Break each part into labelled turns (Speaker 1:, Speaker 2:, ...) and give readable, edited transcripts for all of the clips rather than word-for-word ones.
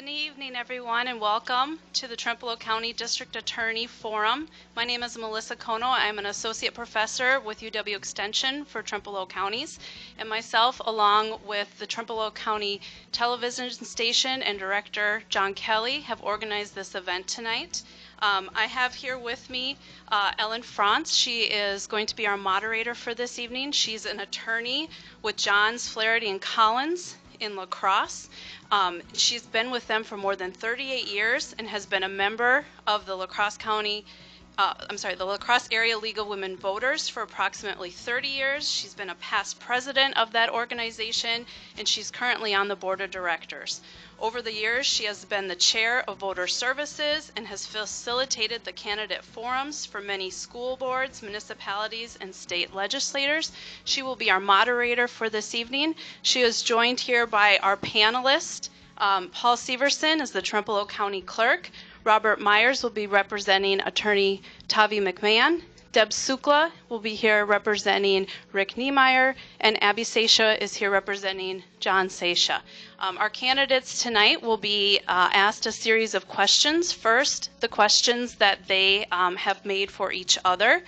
Speaker 1: Good evening, everyone, and welcome to the Trempealeau County District Attorney Forum. My name is Melissa Kono. I'm an associate professor with UW Extension for Trempealeau counties, and myself, along with the Trempealeau County television station and director John Kelly, have organized this event tonight. I have here with me Ellen Franz. She is going to be our moderator for this evening. She's an attorney with Johns, Flaherty, and Collins in La Crosse. She's been with them for more than 38 years and has been a member of the La Crosse Area League of Women Voters for approximately 30 years. She's been a past president of that organization, and she's currently on the board of directors. Over the years, she has been the chair of voter services and has facilitated the candidate forums for many school boards, municipalities, and state legislators. She will be our moderator for this evening. She is joined here by our panelists. Paul Severson is the Trempealeau County Clerk. Robert Myers will be representing Attorney Tavi McMahon. Deb Sukla will be here representing Rick Niemeyer, and Abby Seisha is here representing John Seisha. Our candidates tonight will be asked a series of questions. First, the questions that they have made for each other.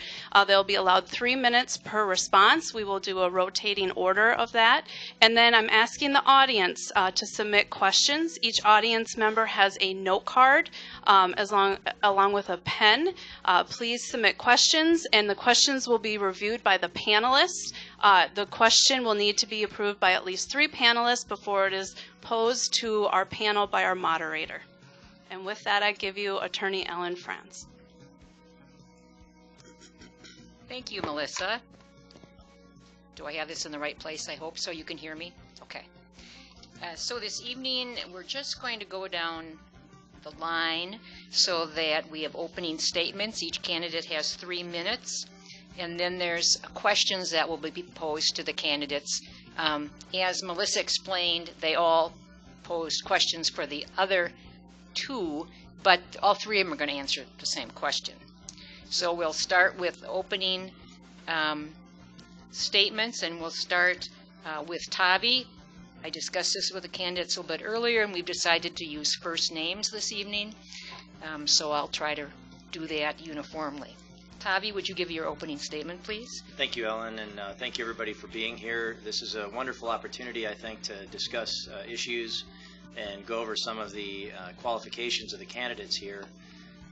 Speaker 1: They'll be allowed 3 minutes per response. We will do a rotating order of that. And then I'm asking the audience to submit questions. Each audience member has a note card along with a pen. Please submit questions, and the questions will be reviewed by the panelists. The question will need to be approved by at least 3 panelists before it is posed to our panel by our moderator. And with that, I give you Attorney Ellen Franz.
Speaker 2: Thank you, Melissa. Do I have this in the right place? I hope so. You can hear me? Okay. So this evening, we're just going to go down the line so that we have opening statements. Each candidate has 3 minutes. And then there's questions that will be posed to the candidates. As Melissa explained, they all posed questions for the other 2, but all 3 of them are going to answer the same question. So we'll start with opening statements, and we'll start with Tavi. I discussed this with the candidates a little bit earlier, and we've decided to use first names this evening. So I'll try to do that uniformly. Tavi, would you give your opening statement, please?
Speaker 3: Thank you, Ellen, and thank you, everybody, for being here. This is a wonderful opportunity, I think, to discuss issues and go over some of the qualifications of the candidates here.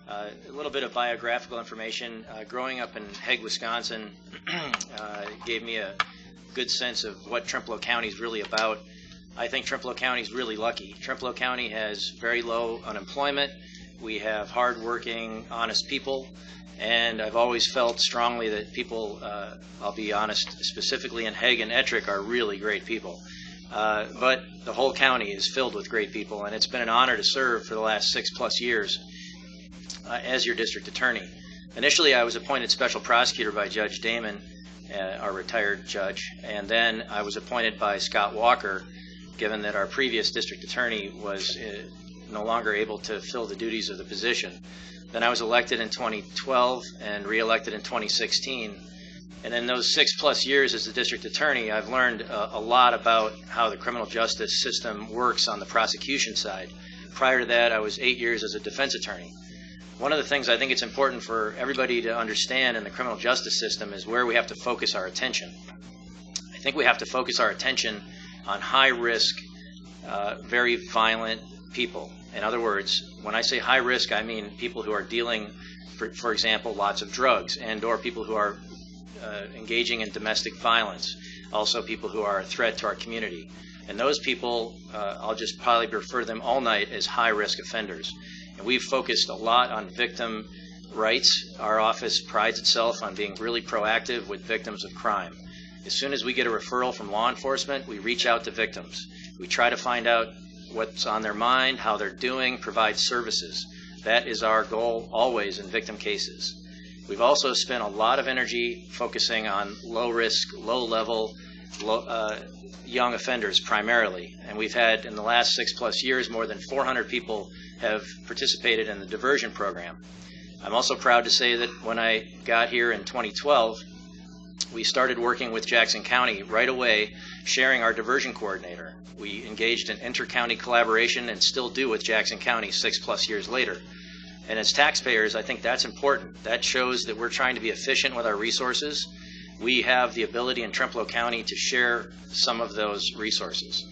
Speaker 3: A little bit of biographical information. Growing up in Hague, Wisconsin, gave me a good sense of what Trempealeau County is really about. I think Trempealeau County is really lucky. Trempealeau County has very low unemployment. We have hardworking, honest people. And I've always felt strongly that people, I'll be honest, specifically in Hague and Ettrick, are really great people. But the whole county is filled with great people, and it's been an honor to serve for the last 6+ years as your district attorney. Initially, I was appointed special prosecutor by Judge Damon, our retired judge, and then I was appointed by Scott Walker, given that our previous district attorney was no longer able to fill the duties of the position. Then I was elected in 2012 and re-elected in 2016. And in those 6+ years as the district attorney, I've learned a lot about how the criminal justice system works on the prosecution side. Prior to that, I was 8 years as a defense attorney. One of the things I think it's important for everybody to understand in the criminal justice system is where we have to focus our attention. I think we have to focus our attention on high-risk, very violent people. In other words, when I say high risk, I mean people who are dealing, for example, lots of drugs, and or people who are engaging in domestic violence, also people who are a threat to our community. And those people, I'll just probably refer to them all night as high-risk offenders. And we've focused a lot on victim rights. Our office prides itself on being really proactive with victims of crime. As soon as we get a referral from law enforcement, we reach out to victims. We try to find out what's on their mind, how they're doing, provide services. That is our goal always in victim cases. We've also spent a lot of energy focusing on low-risk, low-level, young offenders primarily. And we've had, in the last 6+ years, more than 400 people have participated in the diversion program. I'm also proud to say that when I got here in 2012, we started working with Jackson County right away, sharing our diversion coordinator. We engaged in inter-county collaboration and still do with Jackson County 6+ years later. And as taxpayers, I think that's important. That shows that we're trying to be efficient with our resources. We have the ability in Trempealeau County to share some of those resources.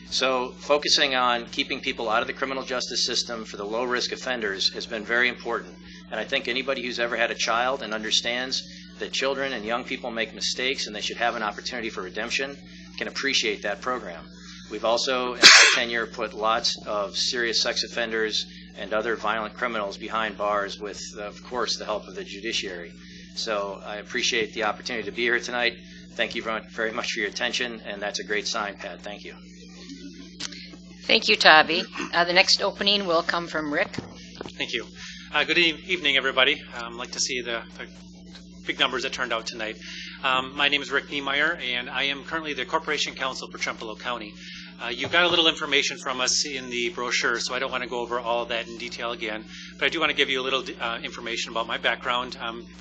Speaker 3: So focusing on keeping people out of the criminal justice system for the low-risk offenders has been very important. And I think anybody who's ever had a child and understands that children and young people make mistakes and they should have an opportunity for redemption can appreciate that program. We've also, in our tenure, put lots of serious sex offenders and other violent criminals behind bars with, of course, the help of the judiciary. So I appreciate the opportunity to be here tonight. Thank you very much for your attention, and that's a great sign, Pat. Thank you.
Speaker 2: Thank you, Tavi. The next opening will come from Rick.
Speaker 4: Thank you. Good evening, everybody. I'd like to see the big numbers that turned out tonight. My name is Rick Niemeyer, and I am currently the Corporation Counsel for Trempealeau County. You got a little information from us in the brochure, so I don't want to go over all of that in detail again, but I do want to give you a little information about my background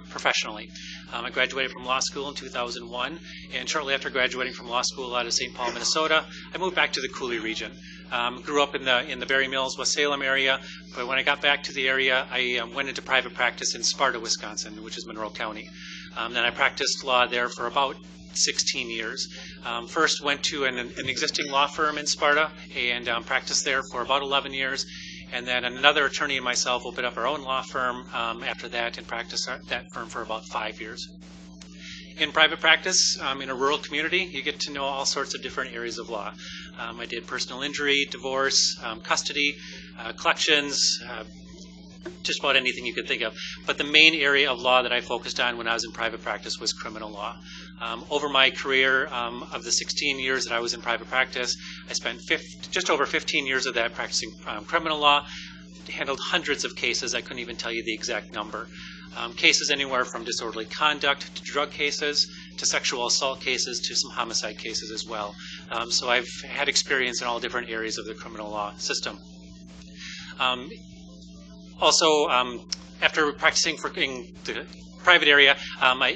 Speaker 4: professionally. I graduated from law school in 2001, and shortly after graduating from law school out of St. Paul, Minnesota, I moved back to the Cooley region. Grew up in the Berry Mills, West Salem area, but when I got back to the area, I went into private practice in Sparta, Wisconsin, which is Monroe County. Then I practiced law there for about 16 years. First went to an existing law firm in Sparta and practiced there for about 11 years. And then another attorney and myself opened up our own law firm after that and practiced at that firm for about 5 years. In private practice, in a rural community, you get to know all sorts of different areas of law. I did personal injury, divorce, custody, collections, just about anything you could think of. But the main area of law that I focused on when I was in private practice was criminal law. Over my career of the 16 years that I was in private practice, I spent just over 15 years of that practicing criminal law, handled hundreds of cases. I couldn't even tell you the exact number. Cases anywhere from disorderly conduct to drug cases to sexual assault cases to some homicide cases as well. So I've had experience in all different areas of the criminal law system. Also, after practicing in the private area,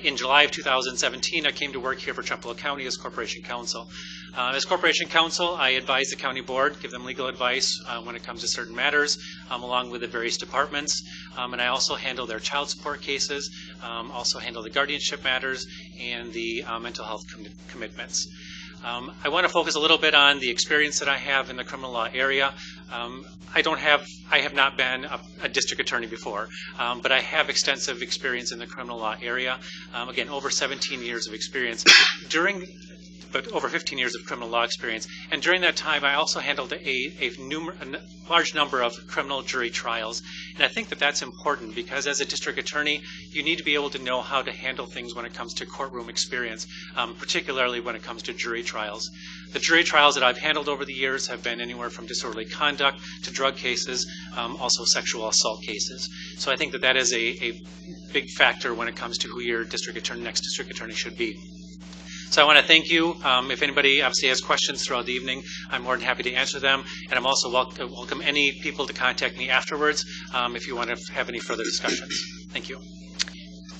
Speaker 4: in July of 2017, I came to work here for Trempealeau County as Corporation Counsel. As Corporation Counsel, I advise the county board, give them legal advice when it comes to certain matters, along with the various departments. And I also handle their child support cases, also handle the guardianship matters, and the mental health commitments. I want to focus a little bit on the experience that I have in the criminal law area. I have not been a district attorney before, but I have extensive experience in the criminal law area. Again, over 17 years of experience. But over 15 years of criminal law experience. And during that time, I also handled a large number of criminal jury trials. And I think that that's important because as a district attorney, you need to be able to know how to handle things when it comes to courtroom experience, particularly when it comes to jury trials. The jury trials that I've handled over the years have been anywhere from disorderly conduct to drug cases, also sexual assault cases. So I think that that is a big factor when it comes to who your next district attorney should be. So I want to thank you. If anybody obviously has questions throughout the evening, I'm more than happy to answer them. And I'm also welcome any people to contact me afterwards if you want to have any further discussions. Thank you.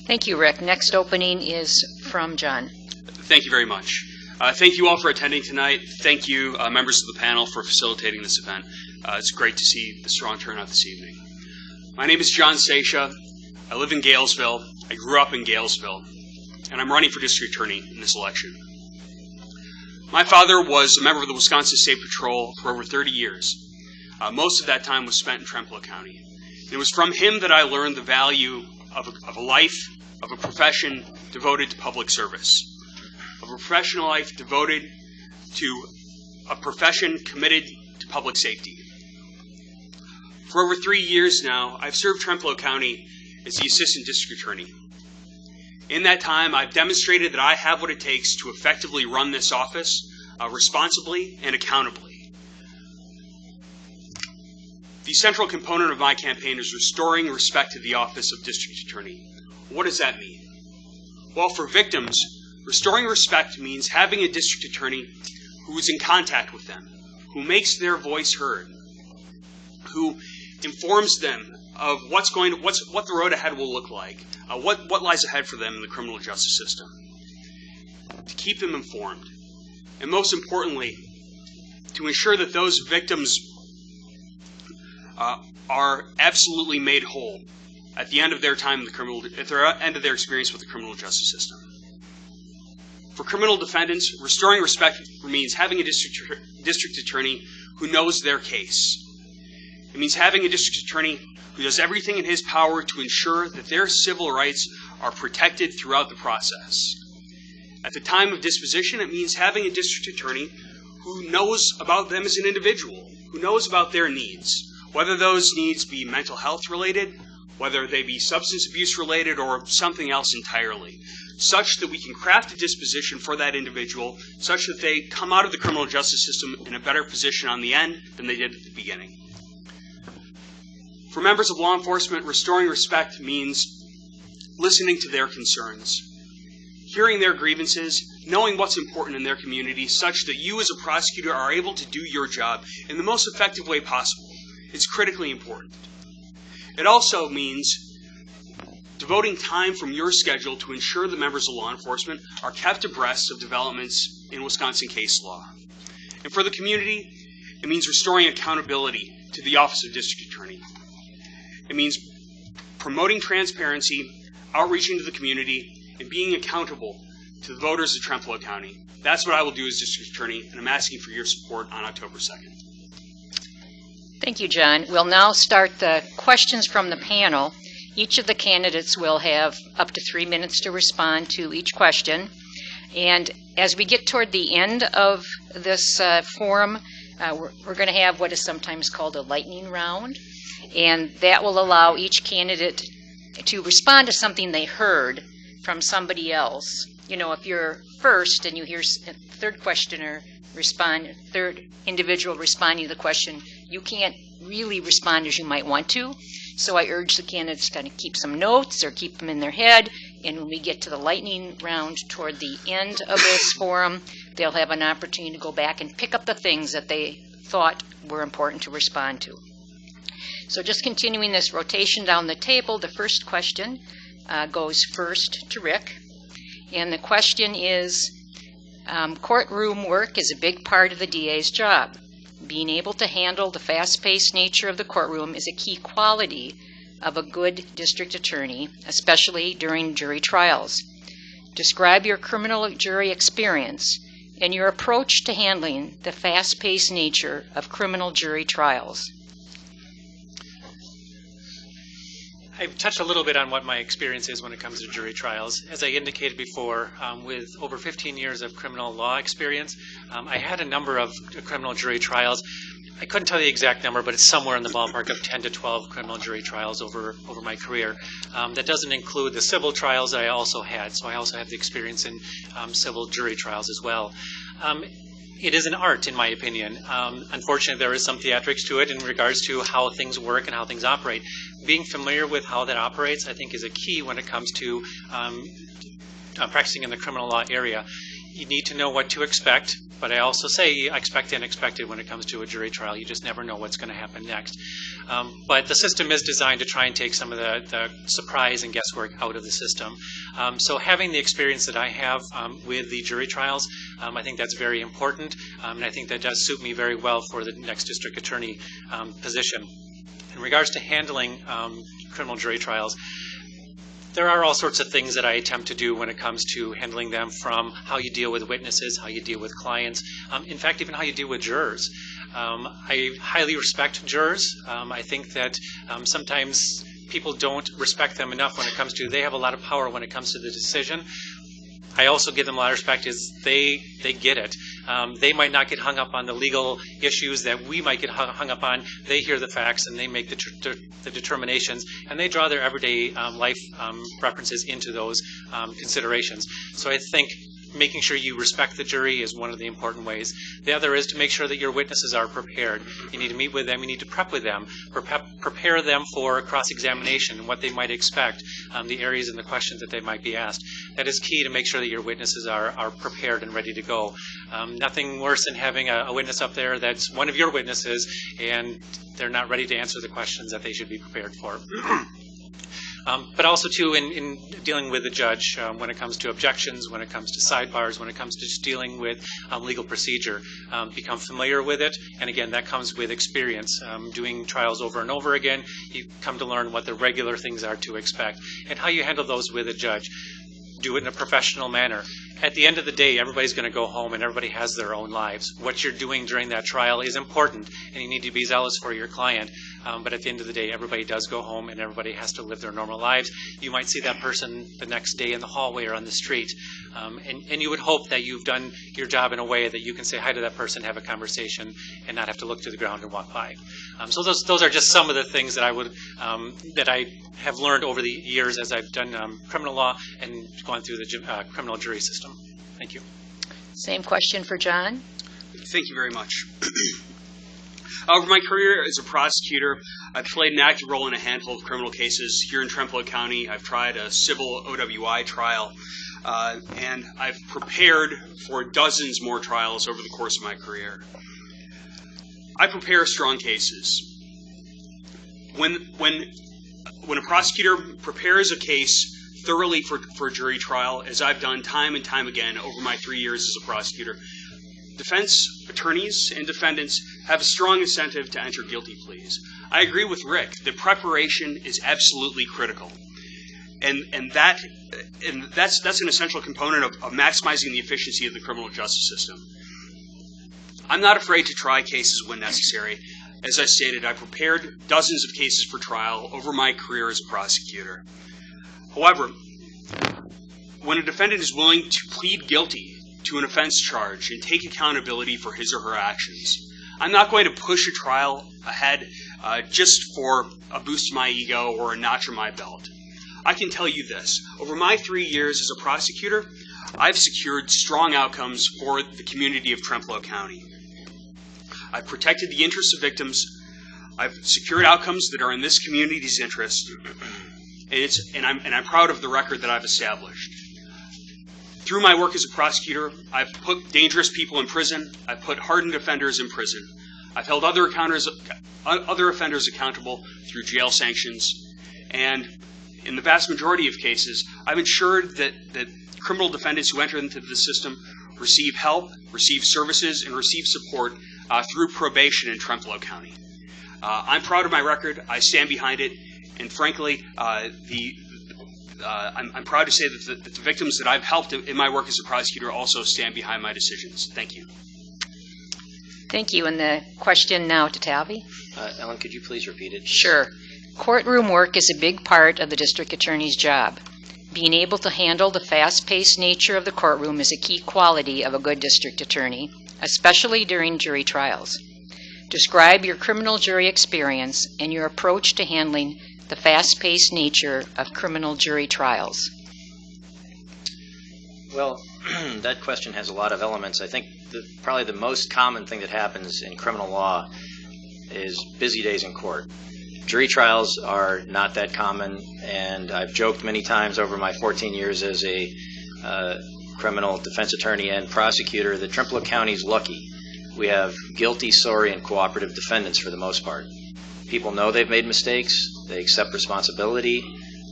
Speaker 2: Thank you, Rick. Next opening is from John.
Speaker 5: Thank you very much. Thank you all for attending tonight. Thank you, members of the panel, for facilitating this event. It's great to see the strong turnout this evening. My name is John Seisha. I live in Galesville. I grew up in Galesville. And I'm running for district attorney in this election. My father was a member of the Wisconsin State Patrol for over 30 years. Most of that time was spent in Trempealeau County. And it was from him that I learned the value of a life, of a profession devoted to public service, of a professional life devoted to a profession committed to public safety. For over 3 years now, I've served Trempealeau County as the assistant district attorney. In that time, I've demonstrated that I have what it takes to effectively run this office responsibly and accountably. The central component of my campaign is restoring respect to the office of district attorney. What does that mean? Well, for victims, restoring respect means having a district attorney who is in contact with them, who makes their voice heard, who informs them of what the road ahead will look like, what lies ahead for them in the criminal justice system. to keep them informed, and most importantly, to ensure that those victims are absolutely made whole at the end of their time in at the end of their experience with the criminal justice system. For criminal defendants, restoring respect means having a district attorney who knows their case. It means having a district attorney who does everything in his power to ensure that their civil rights are protected throughout the process. At the time of disposition, it means having a district attorney who knows about them as an individual, who knows about their needs, whether those needs be mental health related, whether they be substance abuse related, or something else entirely, such that we can craft a disposition for that individual, such that they come out of the criminal justice system in a better position on the end than they did at the beginning. For members of law enforcement, restoring respect means listening to their concerns, hearing their grievances, knowing what's important in their community, such that you as a prosecutor are able to do your job in the most effective way possible. It's critically important. It also means devoting time from your schedule to ensure that members of law enforcement are kept abreast of developments in Wisconsin case law. And for the community, it means restoring accountability to the Office of District Attorney. It means promoting transparency, outreaching to the community, and being accountable to the voters of Trempealeau County. That's what I will do as District Attorney, and I'm asking for your support on October 2nd.
Speaker 2: Thank you, John. We'll now start the questions from the panel. Each of the candidates will have up to 3 minutes to respond to each question. And as we get toward the end of this forum, we're going to have what is sometimes called a lightning round. And that will allow each candidate to respond to something they heard from somebody else. You know, if you're first and you hear a third questioner respond, third individual responding to the question, you can't really respond as you might want to. So I urge the candidates to kind of keep some notes or keep them in their head. And when we get to the lightning round toward the end of this forum, they'll have an opportunity to go back and pick up the things that they thought were important to respond to. So just continuing this rotation down the table, the first question goes first to Rick. And the question is, courtroom work is a big part of the DA's job. Being able to handle the fast-paced nature of the courtroom is a key quality of a good district attorney, especially during jury trials. Describe your criminal jury experience and your approach to handling the fast-paced nature of criminal jury trials.
Speaker 4: I've touched a little bit on what my experience is when it comes to jury trials. As I indicated before, with over 15 years of criminal law experience, I had a number of criminal jury trials. I couldn't tell the exact number, but it's somewhere in the ballpark of 10 to 12 criminal jury trials over my career. That doesn't include the civil trials that I also had, so I also have the experience in civil jury trials as well. It is an art, in my opinion. Unfortunately, there is some theatrics to it in regards to how things work and how things operate. Being familiar with how that operates, I think, is a key when it comes to practicing in the criminal law area. You need to know what to expect, but I also say expect the unexpected when it comes to a jury trial. You just never know what's going to happen next. But the system is designed to try and take some of the surprise and guesswork out of the system. So having the experience that I have with the jury trials, I think that's very important, and I think that does suit me very well for the next district attorney position. In regards to handling criminal jury trials, there are all sorts of things that I attempt to do when it comes to handling them, from how you deal with witnesses, how you deal with clients, in fact, even how you deal with jurors. I highly respect jurors. I think that sometimes people don't respect them enough when it comes to, they have a lot of power when it comes to the decision. I also give them a lot of respect is they get it. They might not get hung up on the legal issues that we might get hung up on. They hear the facts and they make the determinations, and they draw their everyday life references into those considerations. So I think making sure you respect the jury is one of the important ways. The other is to make sure that your witnesses are prepared. You need to meet with them, you need to prep with them, prepare them for cross-examination and what they might expect, the areas and the questions that they might be asked. That is key to make sure that your witnesses are prepared and ready to go. Nothing worse than having a witness up there that's one of your witnesses and they're not ready to answer the questions that they should be prepared for. But also, too, in dealing with the judge, when it comes to objections, when it comes to sidebars, when it comes to just dealing with legal procedure, become familiar with it. And again, that comes with experience. Doing trials over and over again, you come to learn what the regular things are to expect and how you handle those with a judge. Do it in a professional manner. At the end of the day, everybody's going to go home and everybody has their own lives. What you're doing during that trial is important, and you need to be zealous for your client. But at the end of the day, everybody does go home and everybody has to live their normal lives. You might see that person the next day in the hallway or on the street. And you would hope that you've done your job in a way that you can say hi to that person, have a conversation, and not have to look to the ground and walk by. So those are just some of the things that I have learned over the years as I've done criminal law and gone through the criminal jury system. Thank you.
Speaker 2: Same question for John.
Speaker 5: Thank you very much. Over my career as a prosecutor, I've played an active role in a handful of criminal cases. Here in Trempealeau County, I've tried a civil OWI trial, and I've prepared for dozens more trials over the course of my career. I prepare strong cases. When a prosecutor prepares a case thoroughly for a jury trial, as I've done time and time again over my 3 years as a prosecutor, defense attorneys and defendants have a strong incentive to enter guilty pleas. I agree with Rick that preparation is absolutely critical. And that's an essential component of maximizing the efficiency of the criminal justice system. I'm not afraid to try cases when necessary. As I stated, I've prepared dozens of cases for trial over my career as a prosecutor. However, when a defendant is willing to plead guilty to an offense charge and take accountability for his or her actions, I'm not going to push a trial ahead just for a boost to my ego or a notch on my belt. I can tell you this. Over my 3 years as a prosecutor, I've secured strong outcomes for the community of Trempealeau County. I've protected the interests of victims. I've secured outcomes that are in this community's interest. And I'm proud of the record that I've established. Through my work as a prosecutor, I've put dangerous people in prison. I've put hardened offenders in prison. I've held other offenders accountable through jail sanctions. And in the vast majority of cases, I've ensured that criminal defendants who enter into the system receive help, receive services, and receive support through probation in Trempealeau County. I'm proud of my record. I stand behind it. And frankly, I'm proud to say that the victims that I've helped in my work as a prosecutor also stand behind my decisions. Thank you.
Speaker 2: Thank you. And the question now to Talvey.
Speaker 3: Ellen, could you please repeat it?
Speaker 2: Sure. Courtroom work is a big part of the district attorney's job. Being able to handle the fast-paced nature of the courtroom is a key quality of a good district attorney, especially during jury trials. Describe your criminal jury experience and your approach to handling the fast-paced nature of criminal jury trials.
Speaker 3: Well, that question has a lot of elements. I think probably the most common thing that happens in criminal law is busy days in court. Jury trials are not that common, and I've joked many times over my 14 years as a criminal defense attorney and prosecutor that Trempealeau County is lucky. We have guilty, sorry, and cooperative defendants for the most part. People know they've made mistakes, they accept responsibility,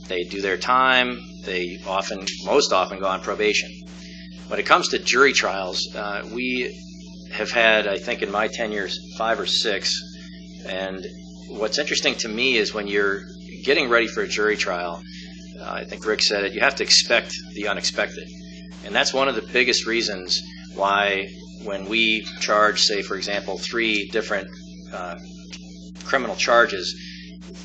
Speaker 3: they do their time, they most often go on probation. When it comes to jury trials, we have had, I think in my 10 years, 5 or 6, and what's interesting to me is when you're getting ready for a jury trial, I think Rick said it, you have to expect the unexpected. And that's one of the biggest reasons why when we charge, say, for example, 3 different criminal charges,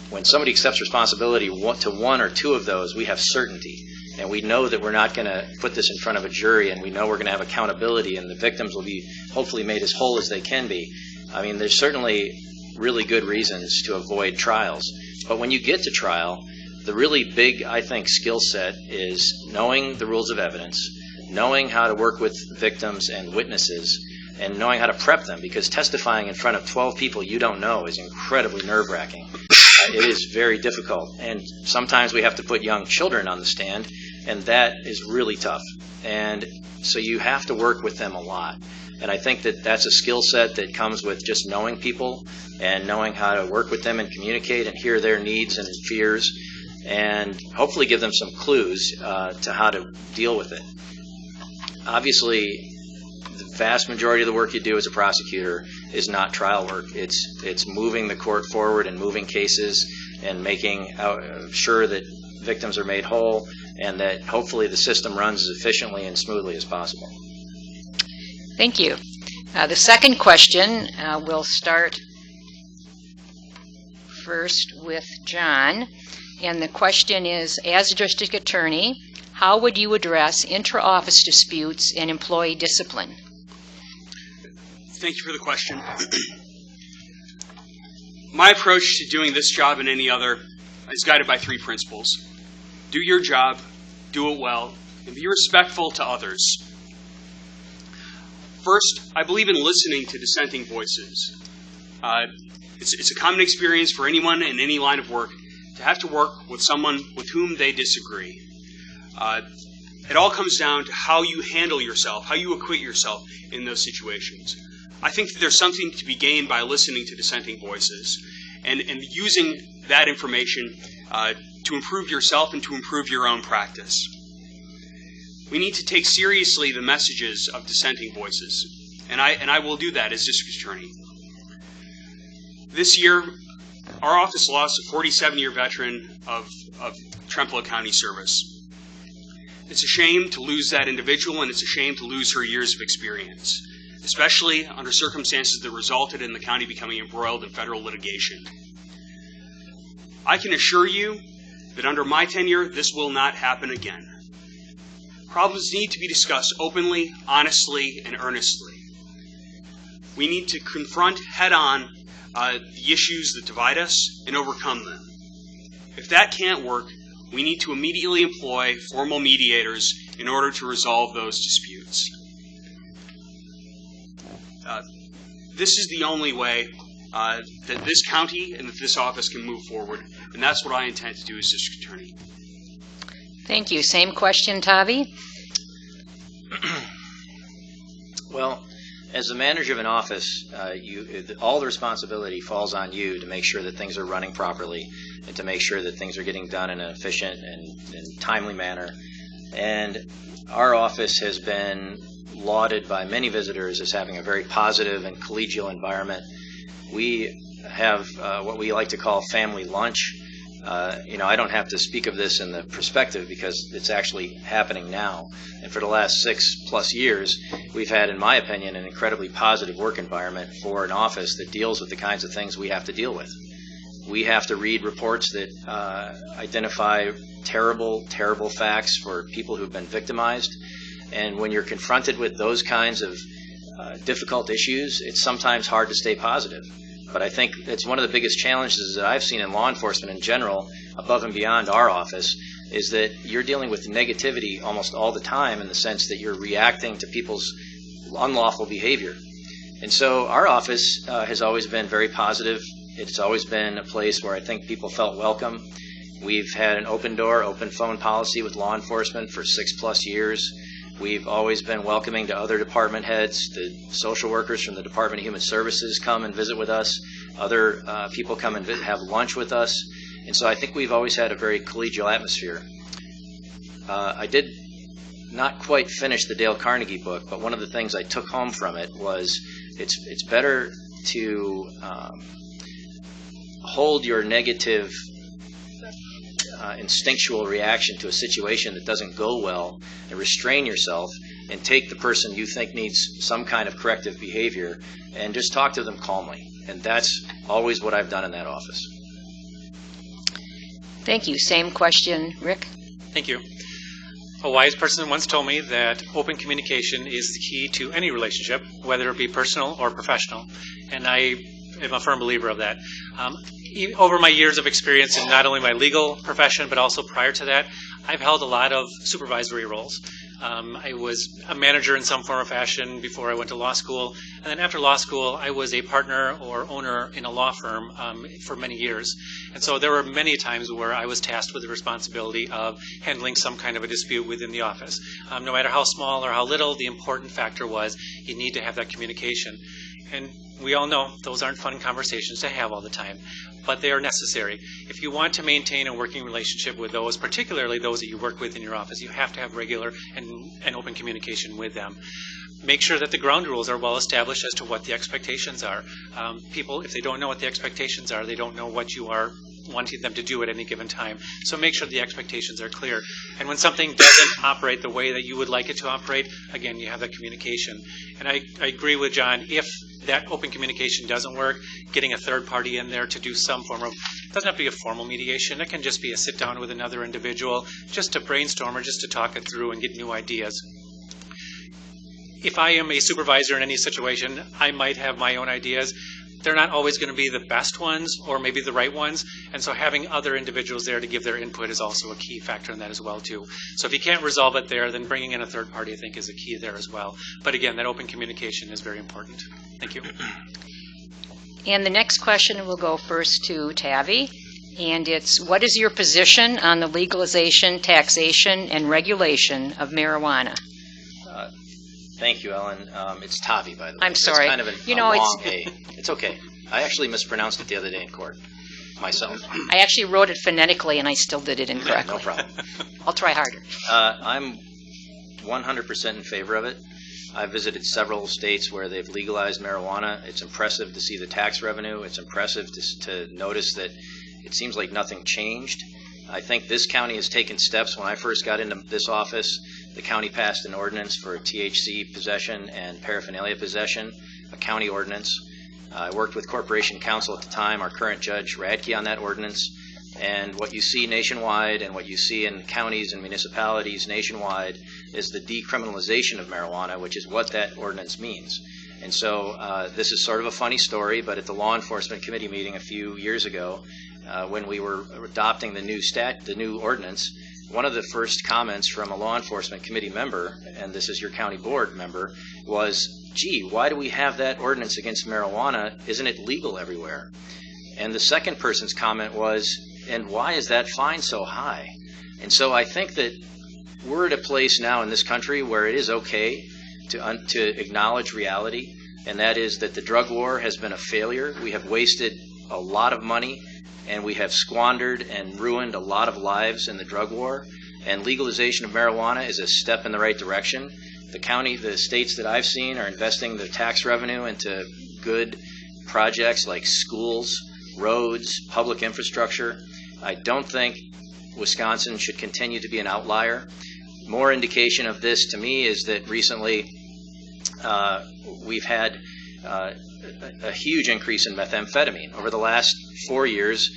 Speaker 3: when somebody accepts responsibility to 1 or 2 of those, we have certainty. And we know that we're not going to put this in front of a jury, and we know we're going to have accountability, and the victims will be hopefully made as whole as they can be. I mean, there's certainly really good reasons to avoid trials. But when you get to trial, the really big, I think, skill set is knowing the rules of evidence, knowing how to work with victims and witnesses, and knowing how to prep them, because testifying in front of 12 people you don't know is incredibly nerve-wracking. It is very difficult, and sometimes we have to put young children on the stand, and that is really tough. And so you have to work with them a lot. And I think that that's a skill set that comes with just knowing people and knowing how to work with them and communicate and hear their needs and fears. and hopefully give them some clues to how to deal with it. Obviously, the vast majority of the work you do as a prosecutor is not trial work. It's moving the court forward and moving cases and making sure that victims are made whole and that hopefully the system runs as efficiently and smoothly as possible.
Speaker 2: Thank you. The second question, we'll start first with John. And the question is, as a district attorney, how would you address intra-office disputes and employee discipline?
Speaker 5: Thank you for the question. My approach to doing this job and any other is guided by 3 principles. Do your job, do it well, and be respectful to others. First, I believe in listening to dissenting voices. It's a common experience for anyone in any line of work to have to work with someone with whom they disagree. It all comes down to how you handle yourself, how you acquit yourself in those situations. I think that there's something to be gained by listening to dissenting voices and using that information to improve yourself and to improve your own practice. We need to take seriously the messages of dissenting voices, and I will do that as district attorney. This year, our office lost a 47-year veteran of Trempealeau County service. It's a shame to lose that individual, and it's a shame to lose her years of experience, especially under circumstances that resulted in the county becoming embroiled in federal litigation. I can assure you that under my tenure, this will not happen again. Problems need to be discussed openly, honestly, and earnestly. We need to confront head-on the issues that divide us and overcome them. If that can't work, we need to immediately employ formal mediators in order to resolve those disputes. This is the only way that this county and that this office can move forward, and that's what I intend to do as district attorney.
Speaker 2: Thank you. Same question, Tavi?
Speaker 3: Well, as the manager of an office, all the responsibility falls on you to make sure that things are running properly and to make sure that things are getting done in an efficient and timely manner. And our office has been lauded by many visitors as having a very positive and collegial environment. We have what we like to call family lunch. I don't have to speak of this in the perspective because it's actually happening now. And for the last 6+ years, we've had, in my opinion, an incredibly positive work environment for an office that deals with the kinds of things we have to deal with. We have to read reports that identify terrible, terrible facts for people who've been victimized. And when you're confronted with those kinds of difficult issues, it's sometimes hard to stay positive. But I think it's one of the biggest challenges that I've seen in law enforcement in general, above and beyond our office, is that you're dealing with negativity almost all the time in the sense that you're reacting to people's unlawful behavior. And so our office has always been very positive. It's always been a place where I think people felt welcome. We've had an open door, open phone policy with law enforcement for 6+ years. We've always been welcoming to other department heads. The social workers from the Department of Human Services come and visit with us. Other people come and have lunch with us. And so I think we've always had a very collegial atmosphere. I did not quite finish the Dale Carnegie book, but one of the things I took home from it was it's better to hold your negative instinctual reaction to a situation that doesn't go well and restrain yourself and take the person you think needs some kind of corrective behavior and just talk to them calmly. And that's always what I've done in that office.
Speaker 2: Thank you. Same question, Rick?
Speaker 4: Thank you. A wise person once told me that open communication is the key to any relationship, whether it be personal or professional. And I am a firm believer of that. Over my years of experience in not only my legal profession, but also prior to that, I've held a lot of supervisory roles. I was a manager in some form or fashion before I went to law school. And then after law school, I was a partner or owner in a law firm for many years. And so there were many times where I was tasked with the responsibility of handling some kind of a dispute within the office. No matter how small or how little, the important factor was you need to have that communication. And we all know those aren't fun conversations to have all the time, but they are necessary. If you want to maintain a working relationship with those, particularly those that you work with in your office, you have to have regular and open communication with them. Make sure that the ground rules are well established as to what the expectations are. People, if they don't know what the expectations are, they don't know what you are wanting them to do at any given time. So make sure the expectations are clear. And when something doesn't operate the way that you would like it to operate, again, you have that communication. And I agree with John, if that open communication doesn't work, getting a third party in there to do some form of, it doesn't have to be a formal mediation, it can just be a sit down with another individual, just to brainstorm or just to talk it through and get new ideas. If I am a supervisor in any situation, I might have my own ideas. They're not always going to be the best ones or maybe the right ones, and so having other individuals there to give their input is also a key factor in that as well too. So if you can't resolve it there, then bringing in a third party I think is a key there as well. But again, that open communication is very important. Thank you.
Speaker 2: And the next question will go first to Tavi, and it's, what is your position on the legalization, taxation, and regulation of marijuana?
Speaker 3: Thank you, Ellen. It's Tavi, by the way.
Speaker 2: I'm sorry.
Speaker 3: It's kind of a long A. It's okay. I actually mispronounced it the other day in court myself.
Speaker 2: I actually wrote it phonetically, and I still did it incorrectly.
Speaker 3: No problem.
Speaker 2: I'll try harder.
Speaker 3: I'm 100% in favor of it. I've visited several states where they've legalized marijuana. It's impressive to see the tax revenue. It's impressive to notice that it seems like nothing changed. I think this county has taken steps. When I first got into this office, the county passed an ordinance for THC possession and paraphernalia possession, a county ordinance. I worked with Corporation Counsel at the time, our current Judge Radke, on that ordinance. And what you see nationwide and what you see in counties and municipalities nationwide is the decriminalization of marijuana, which is what that ordinance means. And so this is sort of a funny story, but at the Law Enforcement Committee meeting a few years ago, when we were adopting the new ordinance, one of the first comments from a law enforcement committee member, and this is your county board member, was, gee, why do we have that ordinance against marijuana? Isn't it legal everywhere? And the second person's comment was, and why is that fine so high? And so I think that we're at a place now in this country where it is okay to acknowledge reality, and that is that the drug war has been a failure. We have wasted a lot of money, and we have squandered and ruined a lot of lives in the drug war. And legalization of marijuana is a step in the right direction. The states that I've seen are investing the tax revenue into good projects like schools, roads, public infrastructure. I don't think Wisconsin should continue to be an outlier. More indication of this to me is that recently we've had a huge increase in methamphetamine. Over the last 4 years,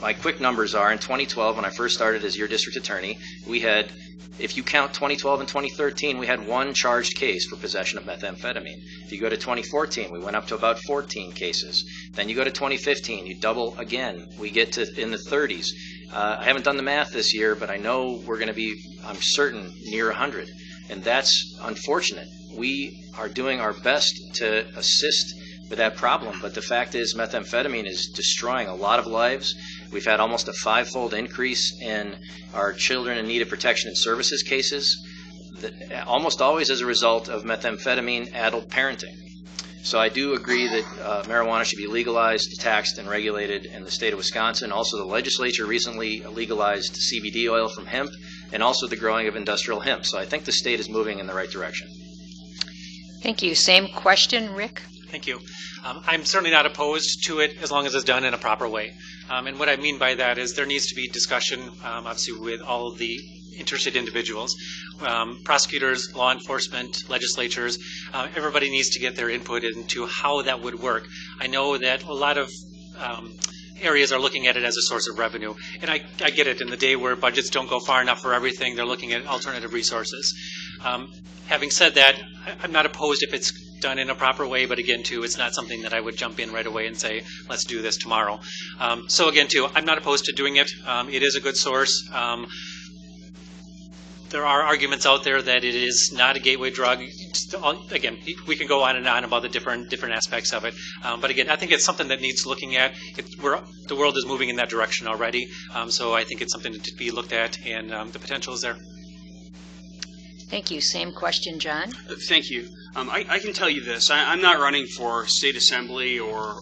Speaker 3: my quick numbers are, in 2012, when I first started as your district attorney, we had, if you count 2012 and 2013, we had one charged case for possession of methamphetamine. If you go to 2014, we went up to about 14 cases. Then you go to 2015, you double again. We get to in the 30s. I haven't done the math this year, but I know we're going to be, I'm certain, near 100. And that's unfortunate. We are doing our best to assist with that problem, but the fact is methamphetamine is destroying a lot of lives. We've had almost a 5-fold increase in our children in need of protection and services cases, almost always as a result of methamphetamine-addled parenting. So I do agree that marijuana should be legalized, taxed, and regulated in the state of Wisconsin. Also, the legislature recently legalized CBD oil from hemp and also the growing of industrial hemp. So I think the state is moving in the right direction.
Speaker 2: Thank you. Same question, Rick?
Speaker 4: Thank you. I'm certainly not opposed to it as long as it's done in a proper way. And what I mean by that is there needs to be discussion, obviously, with all of the interested individuals, prosecutors, law enforcement, legislatures. Everybody needs to get their input into how that would work. I know that a lot of areas are looking at it as a source of revenue. And I get it. In the day where budgets don't go far enough for everything, they're looking at alternative resources. Having said that, I'm not opposed if it's done in a proper way, but again, too, it's not something that I would jump in right away and say, let's do this tomorrow. So again, too, I'm not opposed to doing it. It is a good source. There are arguments out there that it is not a gateway drug. Again, we can go on and on about the different aspects of it. But again, I think it's something that needs looking at. The world is moving in that direction already. So I think it's something to be looked at, and the potential is there.
Speaker 2: Thank you. Same question, John.
Speaker 5: Thank you. I can tell you this. I'm not running for state assembly or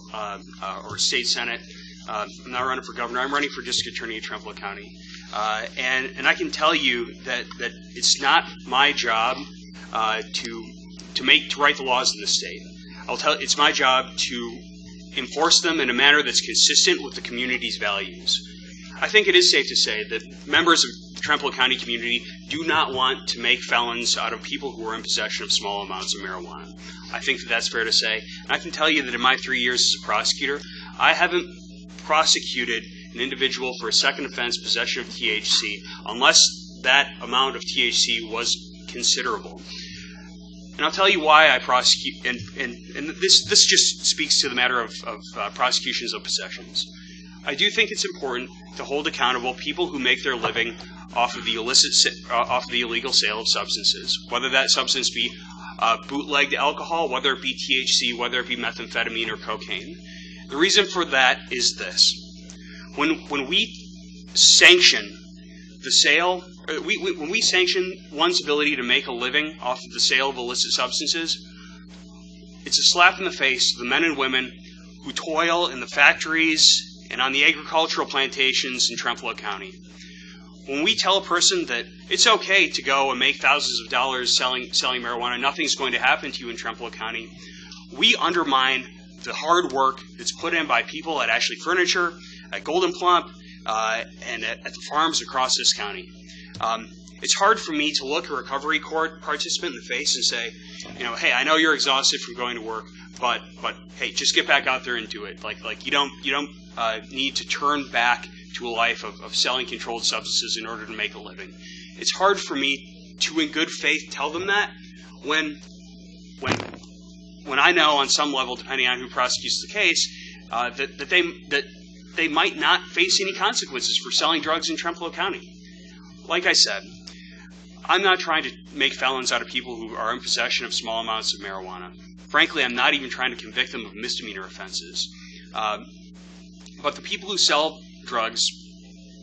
Speaker 5: state senate. I'm not running for governor. I'm running for district attorney of Trempealeau County. And I can tell you that it's not my job to write the laws in the state. It's my job to enforce them in a manner that's consistent with the community's values. I think it is safe to say that members of the Trempealeau County community do not want to make felons out of people who are in possession of small amounts of marijuana. I think that that's fair to say. And I can tell you that in my 3 years as a prosecutor, I haven't prosecuted an individual for a second offense, possession of THC, unless that amount of THC was considerable. And I'll tell you why I prosecute, and this just speaks to the matter of prosecutions of possessions. I do think it's important to hold accountable people who make their living off of the illegal sale of substances, whether that substance be bootlegged alcohol, whether it be THC, whether it be methamphetamine or cocaine. The reason for that is this: when we sanction the sale, when we sanction one's ability to make a living off of the sale of illicit substances, it's a slap in the face to the men and women who toil in the factories and on the agricultural plantations in Trempealeau County. When we tell a person that it's okay to go and make thousands of dollars selling marijuana, nothing's going to happen to you in Trempealeau County, we undermine the hard work that's put in by people at Ashley Furniture, at Golden Plump, and at the farms across this county. It's hard for me to look a recovery court participant in the face and say, hey, I know you're exhausted from going to work, but hey, just get back out there and do it. Like you don't need to turn back to a life of selling controlled substances in order to make a living. It's hard for me to, in good faith, tell them that when I know on some level, depending on who prosecutes the case, that they might not face any consequences for selling drugs in Trempealeau County. Like I said, I'm not trying to make felons out of people who are in possession of small amounts of marijuana. Frankly, I'm not even trying to convict them of misdemeanor offenses. But the people who sell drugs,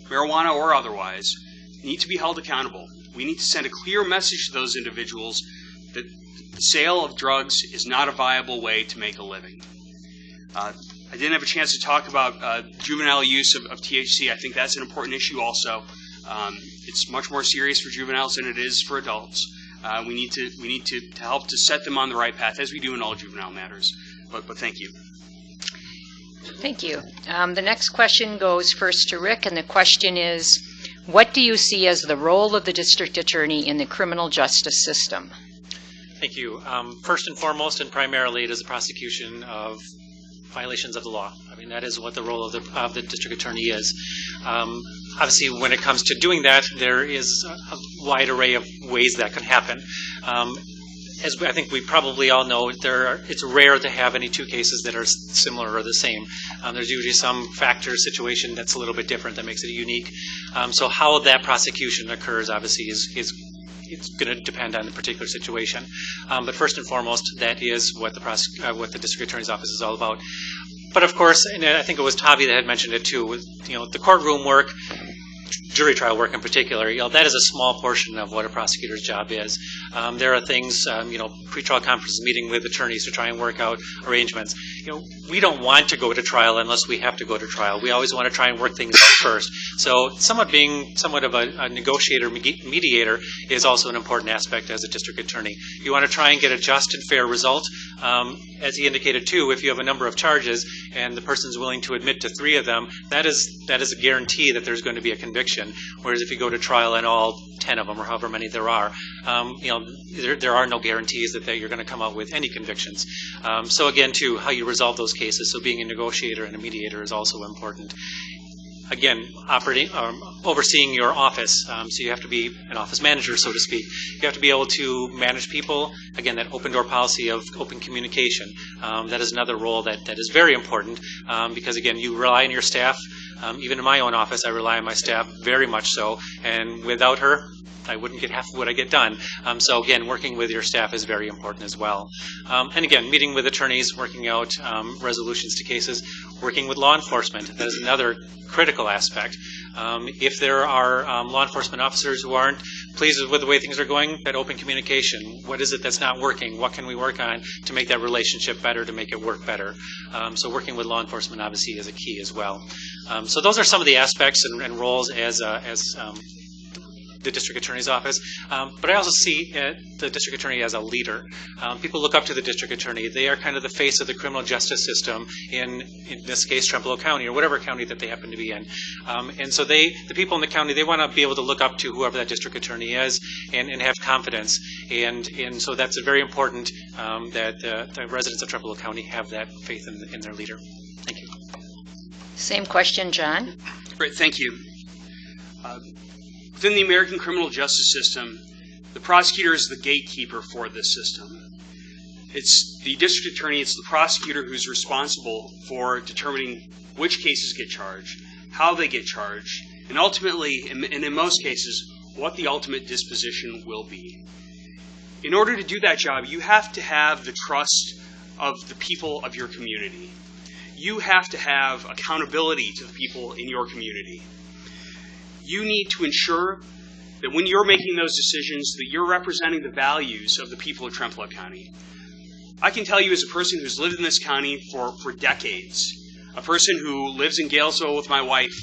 Speaker 5: marijuana or otherwise, need to be held accountable. We need to send a clear message to those individuals that the sale of drugs is not a viable way to make a living. I didn't have a chance to talk about juvenile use of THC. I think that's an important issue also. It's much more serious for juveniles than it is for adults. We need to help to set them on the right path, as we do in all juvenile matters. But thank you.
Speaker 2: Thank you. The next question goes first to Rick, and the question is, what do you see as the role of the district attorney in the criminal justice system?
Speaker 4: Thank you. First and foremost and primarily, it is the prosecution of violations of the law. I mean, that is what the role of the district attorney is. Obviously, when it comes to doing that, there is a wide array of ways that can happen. As I think we probably all know, it's rare to have any two cases that are similar or the same. There's usually some factor, situation that's a little bit different that makes it unique. So how that prosecution occurs, obviously, it's going to depend on the particular situation. But first and foremost, that is what the district attorney's office is all about. But of course, and I think it was Tavi that had mentioned it too, with the courtroom work, jury trial work in particular, that is a small portion of what a prosecutor's job is. There are things, pretrial conferences, meeting with attorneys to try and work out arrangements. We don't want to go to trial unless we have to go to trial. We always want to try and work things out first. So being somewhat of a negotiator, mediator is also an important aspect as a district attorney. You want to try and get a just and fair result. As he indicated too, if you have a number of charges and the person's willing to admit to 3 of them, that is a guarantee that there's going to be a conviction. Whereas if you go to trial and all 10 of them, or however many there are, there are no guarantees that you're going to come out with any convictions. So again, too, how you resolve those cases. So being a negotiator and a mediator is also important. Again, overseeing your office. So you have to be an office manager, so to speak. You have to be able to manage people. Again, that open door policy of open communication. That is another role that is very important because, again, you rely on your staff. Even in my own office, I rely on my staff very much so. And without her, I wouldn't get half of what I get done. So again, working with your staff is very important as well. And again, meeting with attorneys, working out resolutions to cases, working with law enforcement. That is another critical aspect. If there are law enforcement officers who aren't pleased with the way things are going, that open communication. What is it that's not working? What can we work on to make that relationship better, to make it work better? So working with law enforcement obviously is a key as well. So those are some of the aspects and roles as the district attorney's office. But I also see the district attorney as a leader. People look up to the district attorney. They are kind of the face of the criminal justice system in this case, Trempealeau County, or whatever county that they happen to be in. And so the people in the county, they want to be able to look up to whoever that district attorney is and have confidence. And so that's very important that the residents of Trempealeau County have that faith in their leader. Thank you.
Speaker 2: Same question, John.
Speaker 5: Great, thank you. Within the American criminal justice system, the prosecutor is the gatekeeper for this system. It's the district attorney, it's the prosecutor who's responsible for determining which cases get charged, how they get charged, and ultimately, and in most cases, what the ultimate disposition will be. In order to do that job, you have to have the trust of the people of your community. You have to have accountability to the people in your community. You need to ensure that when you're making those decisions, that you're representing the values of the people of Trempealeau County. I can tell you as a person who's lived in this county for decades, a person who lives in Galesville with my wife,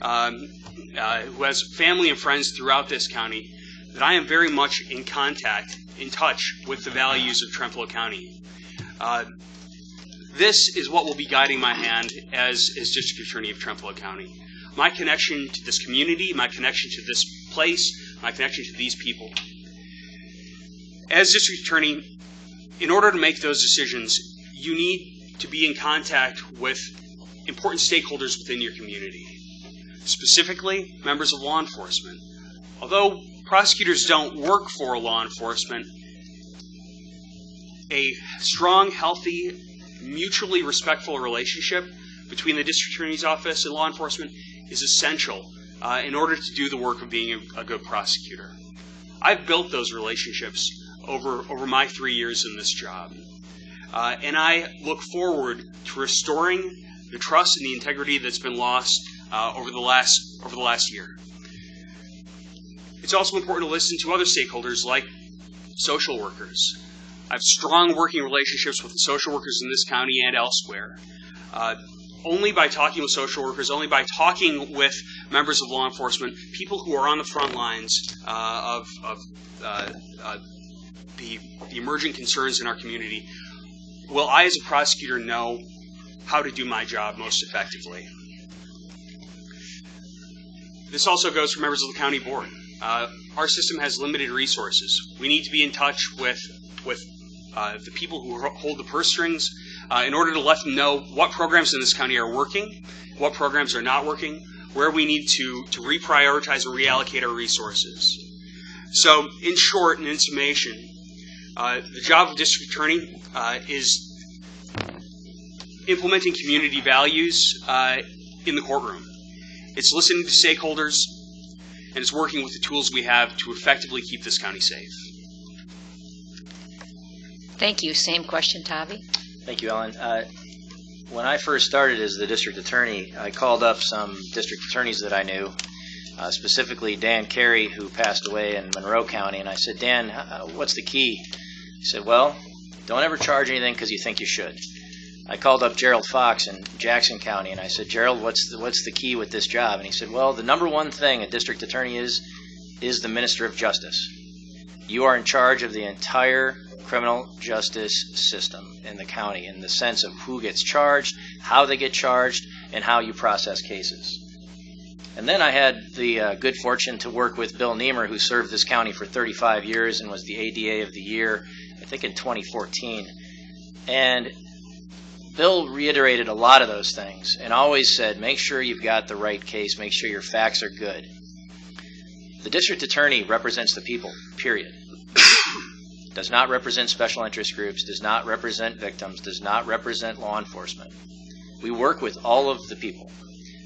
Speaker 5: who has family and friends throughout this county, that I am very much in touch with the values of Trempealeau County. This is what will be guiding my hand as District Attorney of Trempealeau County. My connection to this community, my connection to this place, my connection to these people. As District Attorney, in order to make those decisions, you need to be in contact with important stakeholders within your community, specifically members of law enforcement. Although prosecutors don't work for law enforcement, a strong, healthy, mutually respectful relationship between the District Attorney's Office and law enforcement is essential in order to do the work of being a good prosecutor. I've built those relationships over my 3 years in this job. And I look forward to restoring the trust and the integrity that's been lost over the last year. It's also important to listen to other stakeholders like social workers. I have strong working relationships with the social workers in this county and elsewhere. Only by talking with social workers, only by talking with members of law enforcement, people who are on the front lines of the emerging concerns in our community, will I as a prosecutor know how to do my job most effectively. This also goes for members of the county board. Our system has limited resources. We need to be in touch with the people who hold the purse strings in order to let them know what programs in this county are working, what programs are not working, where we need to reprioritize or reallocate our resources. So, in short and in summation, the job of district attorney is implementing community values in the courtroom. It's listening to stakeholders, and it's working with the tools we have to effectively keep this county safe.
Speaker 2: Thank you. Same question, Tavi.
Speaker 3: Thank you, Ellen. When I first started as the district attorney, I called up some district attorneys that I knew, specifically Dan Carey, who passed away in Monroe County, and I said, Dan, what's the key? He said, well, don't ever charge anything because you think you should. I called up Gerald Fox in Jackson County, and I said, Gerald, what's the key with this job? And he said, well, the number one thing a district attorney is the Minister of Justice. You are in charge of the entire criminal justice system in the county in the sense of who gets charged, how they get charged, and how you process cases. And then I had the good fortune to work with Bill Niemer, who served this county for 35 years and was the ADA of the year, I think in 2014. And Bill reiterated a lot of those things and always said, make sure you've got the right case, make sure your facts are good. The district attorney represents the people, period. Does not represent special interest groups, does not represent victims, does not represent law enforcement. We work with all of the people,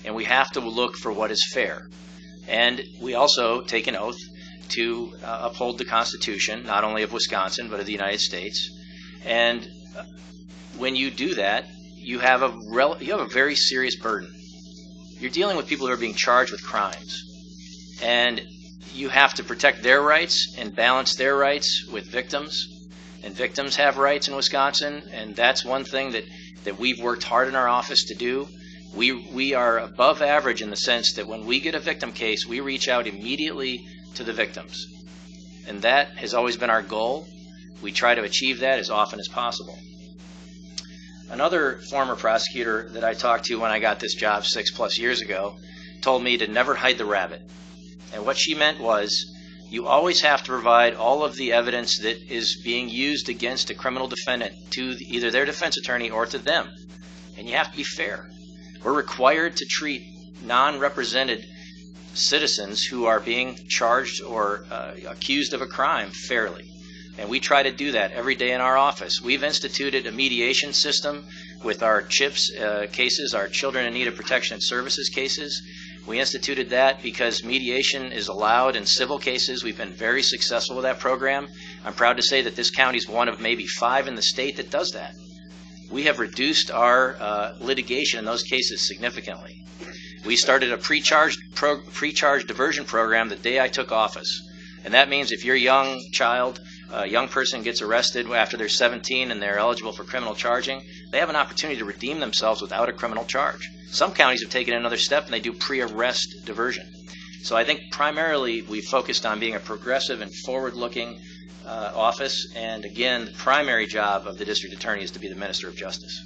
Speaker 3: and we have to look for what is fair. And we also take an oath to uphold the Constitution, not only of Wisconsin, but of the United States. And when you do that, you have a very serious burden. You're dealing with people who are being charged with crimes. And you have to protect their rights and balance their rights with victims. And victims have rights in Wisconsin, and that's one thing that we've worked hard in our office to do. We are above average in the sense that when we get a victim case, we reach out immediately to the victims. And that has always been our goal. We try to achieve that as often as possible. Another former prosecutor that I talked to when I got this job 6+ years ago told me to never hide the rabbit. And what she meant was, you always have to provide all of the evidence that is being used against a criminal defendant to either their defense attorney or to them. And you have to be fair. We're required to treat non-represented citizens who are being charged or accused of a crime fairly. And we try to do that every day in our office. We've instituted a mediation system with our CHIPS cases, our Children in Need of Protection and Services cases. We instituted that because mediation is allowed in civil cases. We've been very successful with that program. I'm proud to say that this county is one of maybe 5 in the state that does that. We have reduced our litigation in those cases significantly. We started a pre-charge diversion program the day I took office. And that means if your young person gets arrested after they're 17 and they're eligible for criminal charging, they have an opportunity to redeem themselves without a criminal charge. Some counties have taken another step and they do pre-arrest diversion. So I think primarily we focused on being a progressive and forward-looking office. And again, the primary job of the district attorney is to be the minister of justice.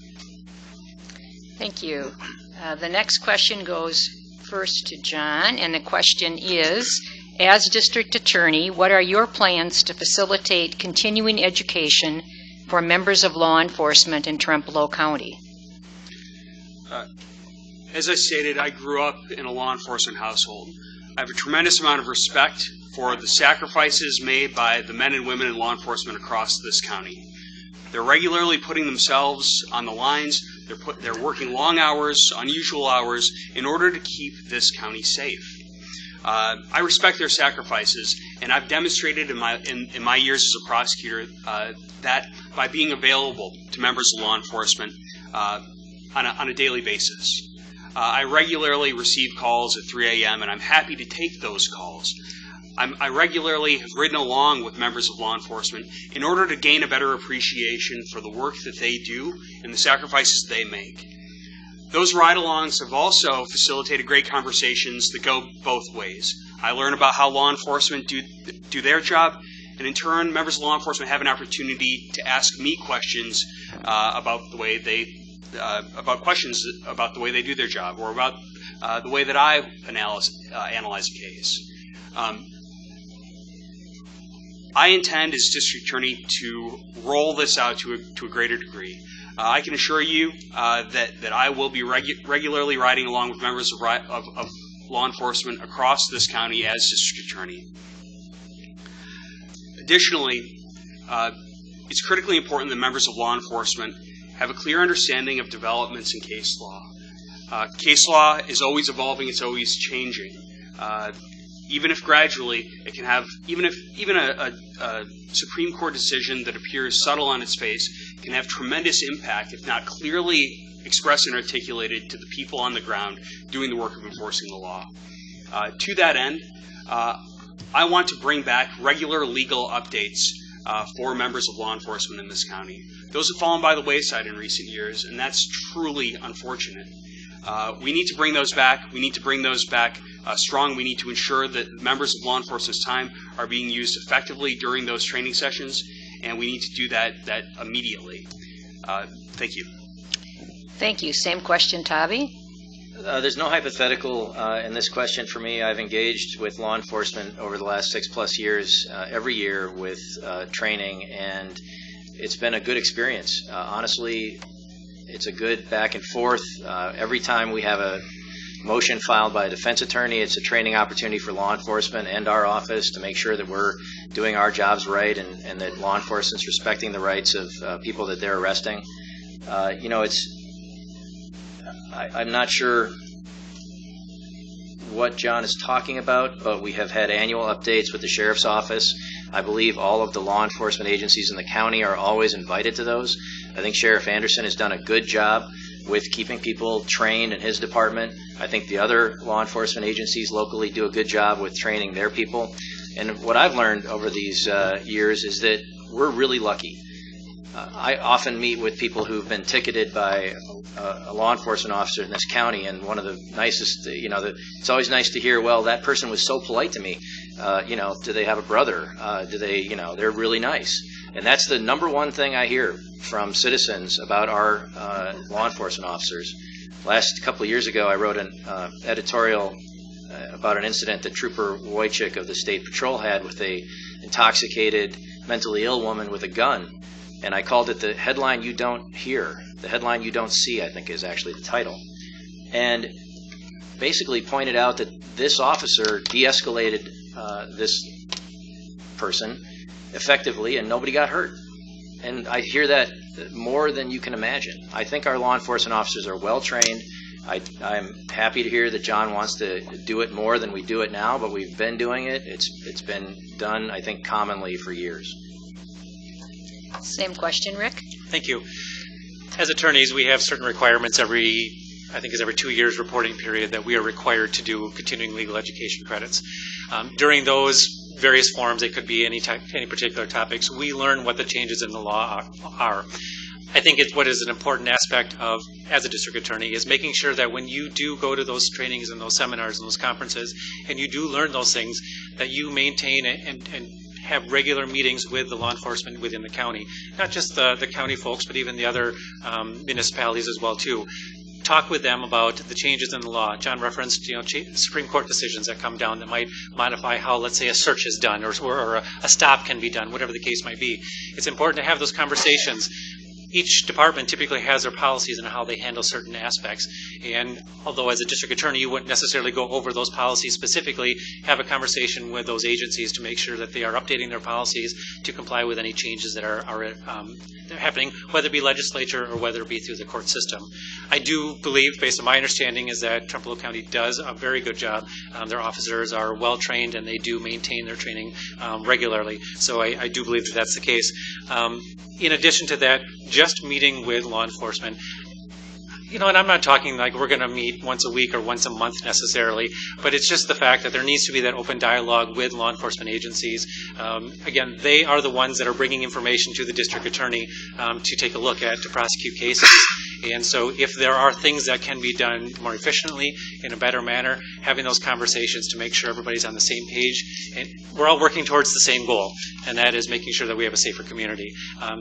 Speaker 2: Thank you. The next question goes first to John, and the question is, as district attorney, what are your plans to facilitate continuing education for members of law enforcement in Trempealeau County?
Speaker 5: As I stated, I grew up in a law enforcement household. I have a tremendous amount of respect for the sacrifices made by the men and women in law enforcement across this county. They're regularly putting themselves on the lines. They're working long hours, unusual hours, in order to keep this county safe. I respect their sacrifices, and I've demonstrated in my years as a prosecutor that by being available to members of law enforcement on a daily basis. I regularly receive calls at 3 a.m., and I'm happy to take those calls. I regularly have ridden along with members of law enforcement in order to gain a better appreciation for the work that they do and the sacrifices they make. Those ride-alongs have also facilitated great conversations that go both ways. I learn about how law enforcement do their job, and in turn, members of law enforcement have an opportunity to ask me questions about the way they do their job, or about the way that I analyze a case. I intend, as district attorney, to roll this out to a greater degree. I can assure you that I will be regularly riding along with members of law enforcement across this county as district attorney. Additionally, it's critically important that members of law enforcement have a clear understanding of developments in case law. Case law is always evolving; it's always changing. Even if gradually, it can have even a Supreme Court decision that appears subtle on its face can have tremendous impact if not clearly expressed and articulated to the people on the ground doing the work of enforcing the law. To that end, I want to bring back regular legal updates for members of law enforcement in this county. Those have fallen by the wayside in recent years, and that's truly unfortunate. We need to bring those back. We need to bring those back strong. We need to ensure that members of law enforcement's time are being used effectively during those training sessions, and we need to do that immediately. Thank you.
Speaker 2: Thank you. Same question, Tavi.
Speaker 3: There's no hypothetical in this question for me. I've engaged with law enforcement over the last 6+ years, every year with training, and it's been a good experience. Honestly, it's a good back and forth. Every time we have a motion filed by a defense attorney, it's a training opportunity for law enforcement and our office to make sure that we're doing our jobs right and that law enforcement's respecting the rights of people that they're arresting. I'm not sure what John is talking about, but we have had annual updates with the sheriff's office. I believe all of the law enforcement agencies in the county are always invited to those. I think Sheriff Anderson has done a good job with keeping people trained in his department. I think the other law enforcement agencies locally do a good job with training their people. And what I've learned over these years is that we're really lucky. I often meet with people who've been ticketed by a law enforcement officer in this county, and one of the nicest, it's always nice to hear, well, that person was so polite to me. Do they have a brother? Do they, they're really nice. And that's the number one thing I hear from citizens about our law enforcement officers. Last couple of years ago, I wrote an editorial about an incident that Trooper Wojcik of the State Patrol had with a intoxicated, mentally ill woman with a gun. And I called it the headline you don't hear. The headline you don't see, I think, is actually the title. And basically pointed out that this officer de-escalated this person effectively, and nobody got hurt. And I hear that more than you can imagine. I think our law enforcement officers are well trained. I'm happy to hear that John wants to do it more than we do it now, but we've been doing it. It's been done, I think, commonly for years.
Speaker 2: Same question, Rick.
Speaker 4: Thank you. As attorneys, we have certain requirements every 2 years reporting period that we are required to do continuing legal education credits. During those various forums, it could be any particular topics, we learn what the changes in the law are. I think what is an important aspect of, as a district attorney, is making sure that when you do go to those trainings and those seminars and those conferences, and you do learn those things, that you maintain and have regular meetings with the law enforcement within the county. Not just the county folks, but even the other municipalities as well, too. Talk with them about the changes in the law. John referenced, Supreme Court decisions that come down that might modify how, let's say, a search is done or a stop can be done, whatever the case might be. It's important to have those conversations. Each department typically has their policies and how they handle certain aspects. And although as a district attorney you wouldn't necessarily go over those policies specifically, have a conversation with those agencies to make sure that they are updating their policies to comply with any changes that are happening, whether it be legislature or whether it be through the court system. I do believe, based on my understanding, is that Trempealeau County does a very good job. Their officers are well trained and they do maintain their training regularly. So I do believe that that's the case. In addition to that, just meeting with law enforcement, and I'm not talking like we're going to meet once a week or once a month necessarily, but it's just the fact that there needs to be that open dialogue with law enforcement agencies. Again, they are the ones that are bringing information to the district attorney to take a look at, to prosecute cases. And so if there are things that can be done more efficiently, in a better manner, having those conversations to make sure everybody's on the same page. And we're all working towards the same goal, and that is making sure that we have a safer community.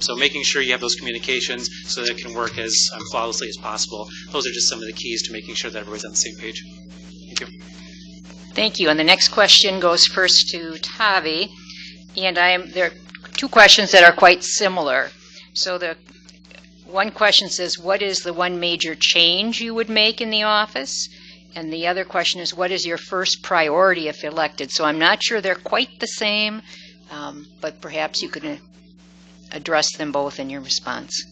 Speaker 4: So making sure you have those communications so that it can work as flawlessly as possible. Those are just some of the keys to making sure that everybody's on the same page. Thank you.
Speaker 2: Thank you. And the next question goes first to Tavi. And there are two questions that are quite similar. So the one question says, what is the one major change you would make in the office? And the other question is, what is your first priority if elected? So I'm not sure they're quite the same, but perhaps you could address them both in your response.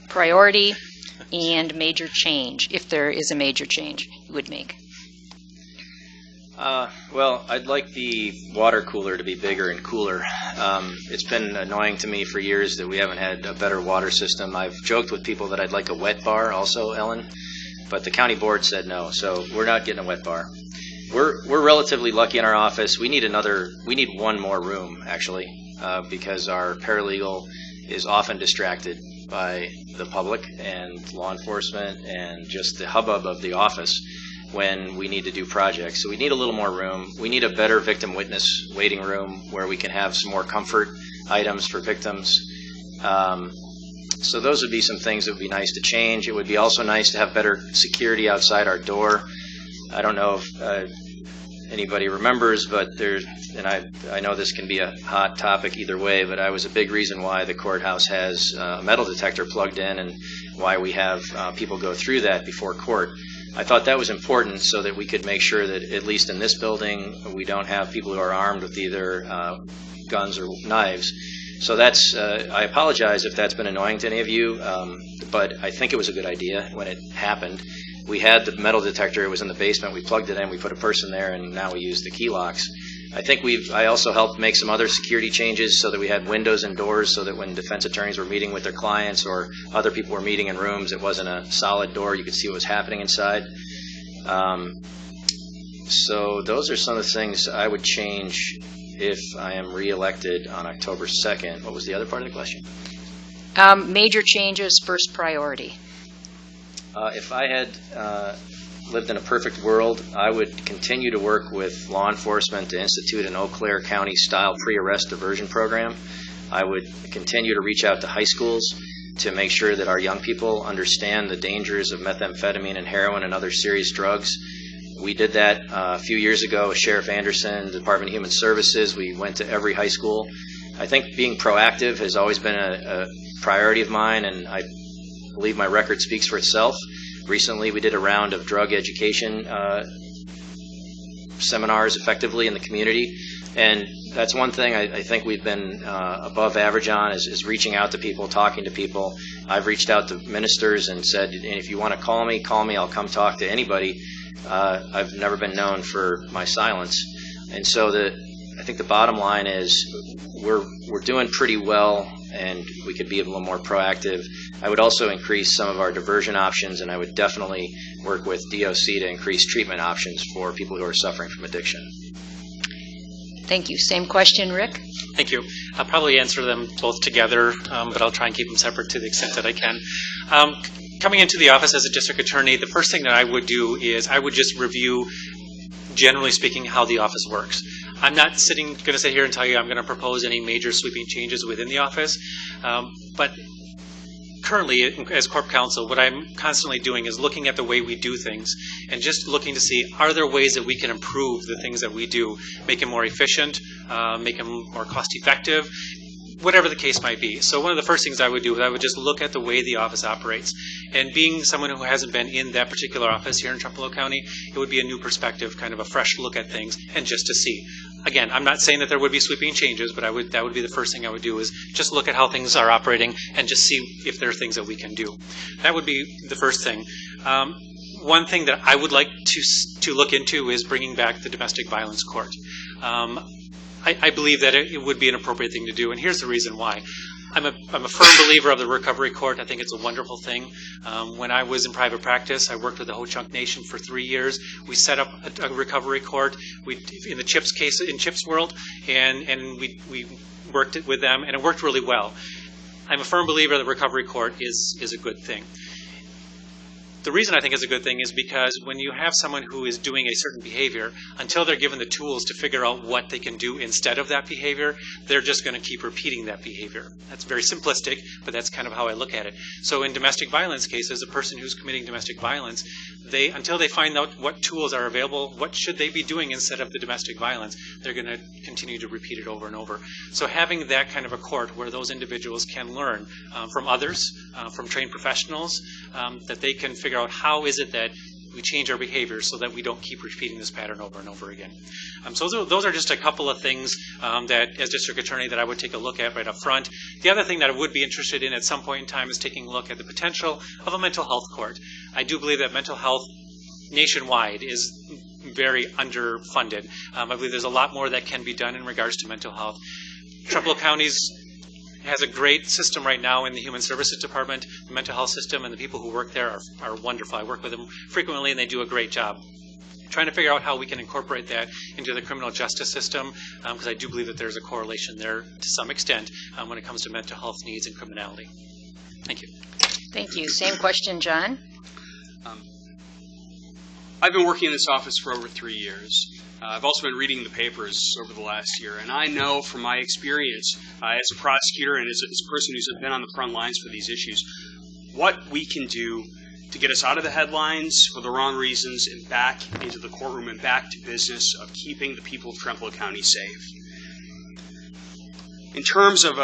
Speaker 2: Priority and major change, if there is a major change you would make.
Speaker 3: Well, I'd like the water cooler to be bigger and cooler. It's been annoying to me for years that we haven't had a better water system. I've joked with people that I'd like a wet bar also, Ellen, but the county board said no, so we're not getting a wet bar. We're relatively lucky in our office. We need one more room, actually, because our paralegal is often distracted by the public and law enforcement and just the hubbub of the office when we need to do projects. So we need a little more room. We need a better victim witness waiting room where we can have some more comfort items for victims. So those would be some things that would be nice to change. It would be also nice to have better security outside our door. I don't know if anybody remembers, but I know this can be a hot topic either way, but I was a big reason why the courthouse has a metal detector plugged in and why we have people go through that before court. I thought that was important so that we could make sure that, at least in this building, we don't have people who are armed with either guns or knives. So that's, I apologize if that's been annoying to any of you, but I think it was a good idea when it happened. We had the metal detector, it was in the basement, we plugged it in, we put a person there, and now we use the key locks. I think I also helped make some other security changes so that we had windows and doors so that when defense attorneys were meeting with their clients or other people were meeting in rooms, it wasn't a solid door. You could see what was happening inside. So those are some of the things I would change if I am reelected on October 2nd. What was the other part of the question?
Speaker 2: Major changes, first priority.
Speaker 3: If I had lived in a perfect world, I would continue to work with law enforcement to institute an Eau Claire County-style pre-arrest diversion program. I would continue to reach out to high schools to make sure that our young people understand the dangers of methamphetamine and heroin and other serious drugs. We did that a few years ago with Sheriff Anderson, the Department of Human Services. We went to every high school. I think being proactive has always been a priority of mine, and I believe my record speaks for itself. Recently, we did a round of drug education seminars effectively in the community, and that's one thing I think we've been above average on is reaching out to people, talking to people. I've reached out to ministers and said, if you want to call me, I'll come talk to anybody. I've never been known for my silence. And so I think the bottom line is we're doing pretty well, and we could be a little more proactive. I would also increase some of our diversion options, and I would definitely work with DOC to increase treatment options for people who are suffering from addiction.
Speaker 2: Thank you. Same question, Rick?
Speaker 4: Thank you. I'll probably answer them both together, but I'll try and keep them separate to the extent that I can. Coming into the office as a district attorney, the first thing that I would do is I would just review, generally speaking, how the office works. I'm not going to sit here and tell you I'm going to propose any major sweeping changes within the office, but currently, as Corp Counsel, what I'm constantly doing is looking at the way we do things and just looking to see, are there ways that we can improve the things that we do, make them more efficient, make them more cost-effective, whatever the case might be. So one of the first things I would do is I would just look at the way the office operates. And being someone who hasn't been in that particular office here in Trempealeau County, it would be a new perspective, kind of a fresh look at things, and just to see. Again, I'm not saying that there would be sweeping changes, but that would be the first thing I would do is just look at how things are operating and just see if there are things that we can do. That would be the first thing. One thing that I would like to look into is bringing back the domestic violence court. I believe that it would be an appropriate thing to do, and here's the reason why. I'm a firm believer of the recovery court. I think it's a wonderful thing. When I was in private practice, I worked with the Ho-Chunk Nation for 3 years. We set up a recovery court in the CHIPS case, in CHIPS world, and we worked it with them, and it worked really well. I'm a firm believer that recovery court is a good thing. The reason I think it's a good thing is because when you have someone who is doing a certain behavior, until they're given the tools to figure out what they can do instead of that behavior, they're just going to keep repeating that behavior. That's very simplistic, but that's kind of how I look at it. So in domestic violence cases, a person who's committing domestic violence, until they find out what tools are available, what should they be doing instead of the domestic violence, they're going to continue to repeat it over and over. So having that kind of a court where those individuals can learn from others, from trained professionals, that they can figure out how is it that we change our behavior so that we don't keep repeating this pattern over and over again. So those are just a couple of things that, as district attorney, that I would take a look at right up front. The other thing that I would be interested in at some point in time is taking a look at the potential of a mental health court. I do believe that mental health nationwide is very underfunded. I believe there's a lot more that can be done in regards to mental health. Trempealeau County's has a great system right now in the Human Services Department. The mental health system and the people who work there are wonderful. I work with them frequently, and they do a great job. Trying to figure out how we can incorporate that into the criminal justice system, because I do believe that there's a correlation there to some extent when it comes to mental health needs and criminality. Thank you.
Speaker 2: Thank you. Same question, John.
Speaker 5: I've been working in this office for over 3 years. I've also been reading the papers over the last year, and I know from my experience as a prosecutor and as a person who's been on the front lines for these issues, what we can do to get us out of the headlines for the wrong reasons and back into the courtroom and back to business of keeping the people of Trempealeau County safe. In terms of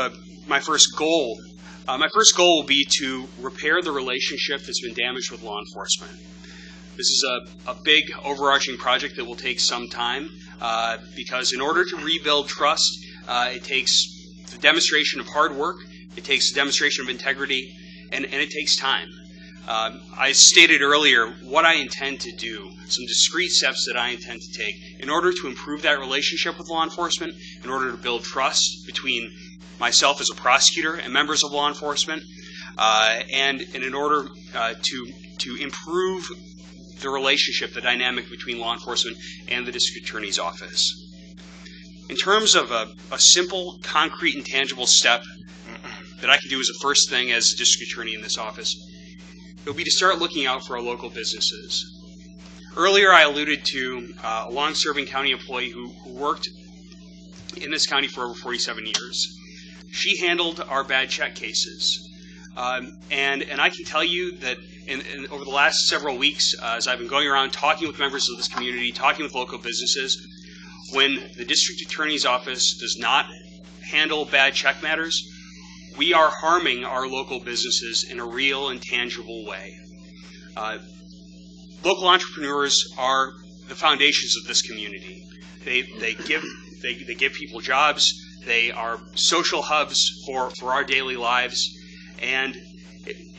Speaker 5: my first goal will be to repair the relationship that's been damaged with law enforcement. This is a big overarching project that will take some time because in order to rebuild trust, it takes the demonstration of hard work, it takes the demonstration of integrity, and it takes time. I stated earlier what I intend to do, some discrete steps that I intend to take in order to improve that relationship with law enforcement, in order to build trust between myself as a prosecutor and members of law enforcement, and in order to improve the relationship, the dynamic between law enforcement and the district attorney's office. In terms of a simple, concrete, and tangible step that I can do as a first thing as a district attorney in this office, it would be to start looking out for our local businesses. Earlier, I alluded to a long-serving county employee who worked in this county for over 47 years. She handled our bad check cases. And I can tell you that over the last several weeks, as I've been going around talking with members of this community, talking with local businesses, when the district attorney's office does not handle bad check matters, we are harming our local businesses in a real and tangible way. Local entrepreneurs are the foundations of this community. They give people jobs. They are social hubs for our daily lives. And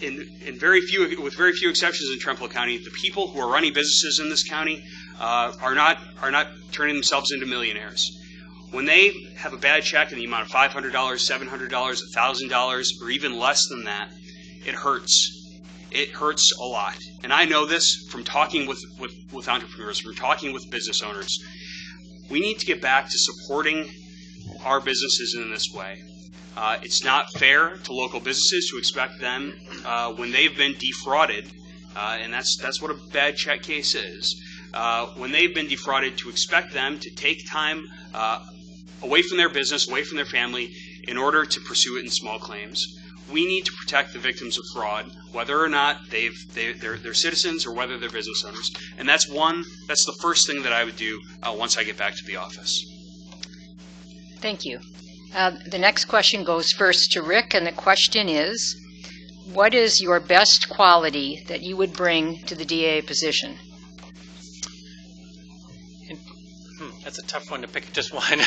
Speaker 5: with very few exceptions in Trempealeau County, the people who are running businesses in this county are not turning themselves into millionaires. When they have a bad check in the amount of $500, $700, $1,000, or even less than that, it hurts. It hurts a lot. And I know this from talking with entrepreneurs, from talking with business owners. We need to get back to supporting our businesses in this way. It's not fair to local businesses to expect them, when they've been defrauded, and that's what a bad check case is, when they've been defrauded, to expect them to take time away from their business, away from their family, in order to pursue it in small claims. We need to protect the victims of fraud, whether or not they're citizens or whether they're business owners. And that's the first thing that I would do once I get back to the office.
Speaker 2: Thank you. The next question goes first to Rick, and the question is, what is your best quality that you would bring to the DA position?
Speaker 4: That's a tough one to pick just one.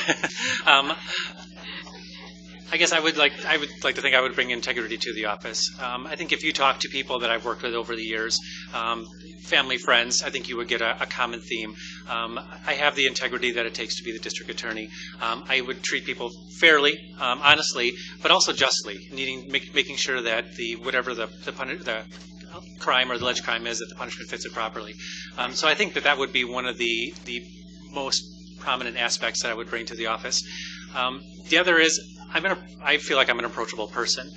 Speaker 4: I guess I would like to think I would bring integrity to the office. I think if you talk to people that I've worked with over the years, family, friends, I think you would get a common theme. I have the integrity that it takes to be the district attorney. I would treat people fairly, honestly, but also justly, making sure that whatever the crime or the alleged crime is, that the punishment fits it properly. So I think that would be one of the most prominent aspects that I would bring to the office. The other is I feel like I'm an approachable person.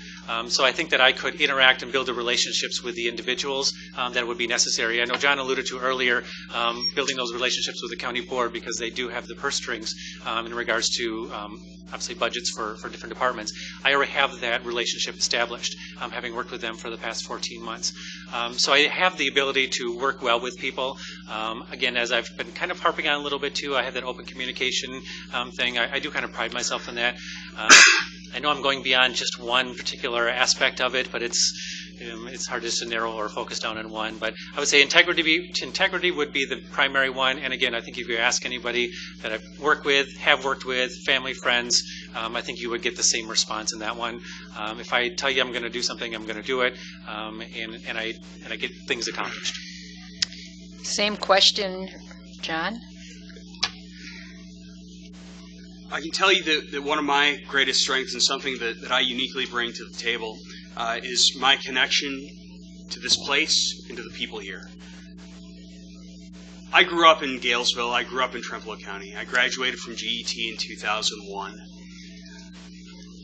Speaker 4: So I think that I could interact and build the relationships with the individuals that would be necessary. I know John alluded to earlier building those relationships with the county board, because they do have the purse strings in regards to obviously budgets for different departments. I already have that relationship established, having worked with them for the past 14 months. So I have the ability to work well with people. Again, as I've been kind of harping on a little bit too, I have that open communication thing. I do kind of pride myself in that. I know I'm going beyond just one particular aspect of it, but it's hard just to narrow or focus down on one. But I would say integrity would be the primary one. And again, I think if you ask anybody that I've worked with, have worked with, family, friends, I think you would get the same response in that one. If I tell you I'm going to do something, I'm going to do it, and I get things accomplished.
Speaker 2: Same question, John?
Speaker 5: I can tell you that one of my greatest strengths, and something that I uniquely bring to the table, is my connection to this place and to the people here. I grew up in Galesville. I grew up in Trempealeau County. I graduated from GET in 2001.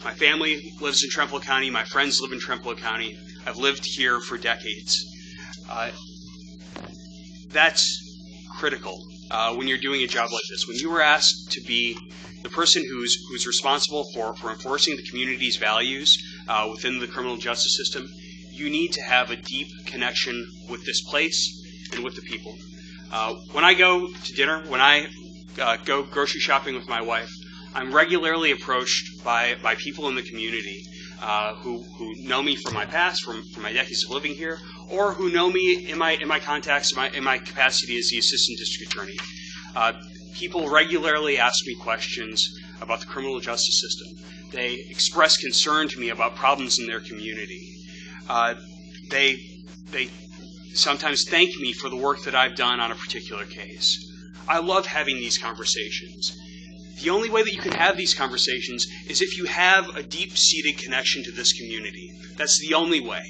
Speaker 5: My family lives in Trempealeau County. My friends live in Trempealeau County. I've lived here for decades. That's critical when you're doing a job like this. When you were asked to be the person who's responsible for enforcing the community's values within the criminal justice system, you need to have a deep connection with this place and with the people. When I go to dinner, when I go grocery shopping with my wife, I'm regularly approached by people in the community who know me from my past, from my decades of living here, or who know me in my contacts, in my capacity as the assistant district attorney. People regularly ask me questions about the criminal justice system. They express concern to me about problems in their community. They they sometimes thank me for the work that I've done on a particular case. I love having these conversations. The only way that you can have these conversations is if you have a deep-seated connection to this community. That's the only way.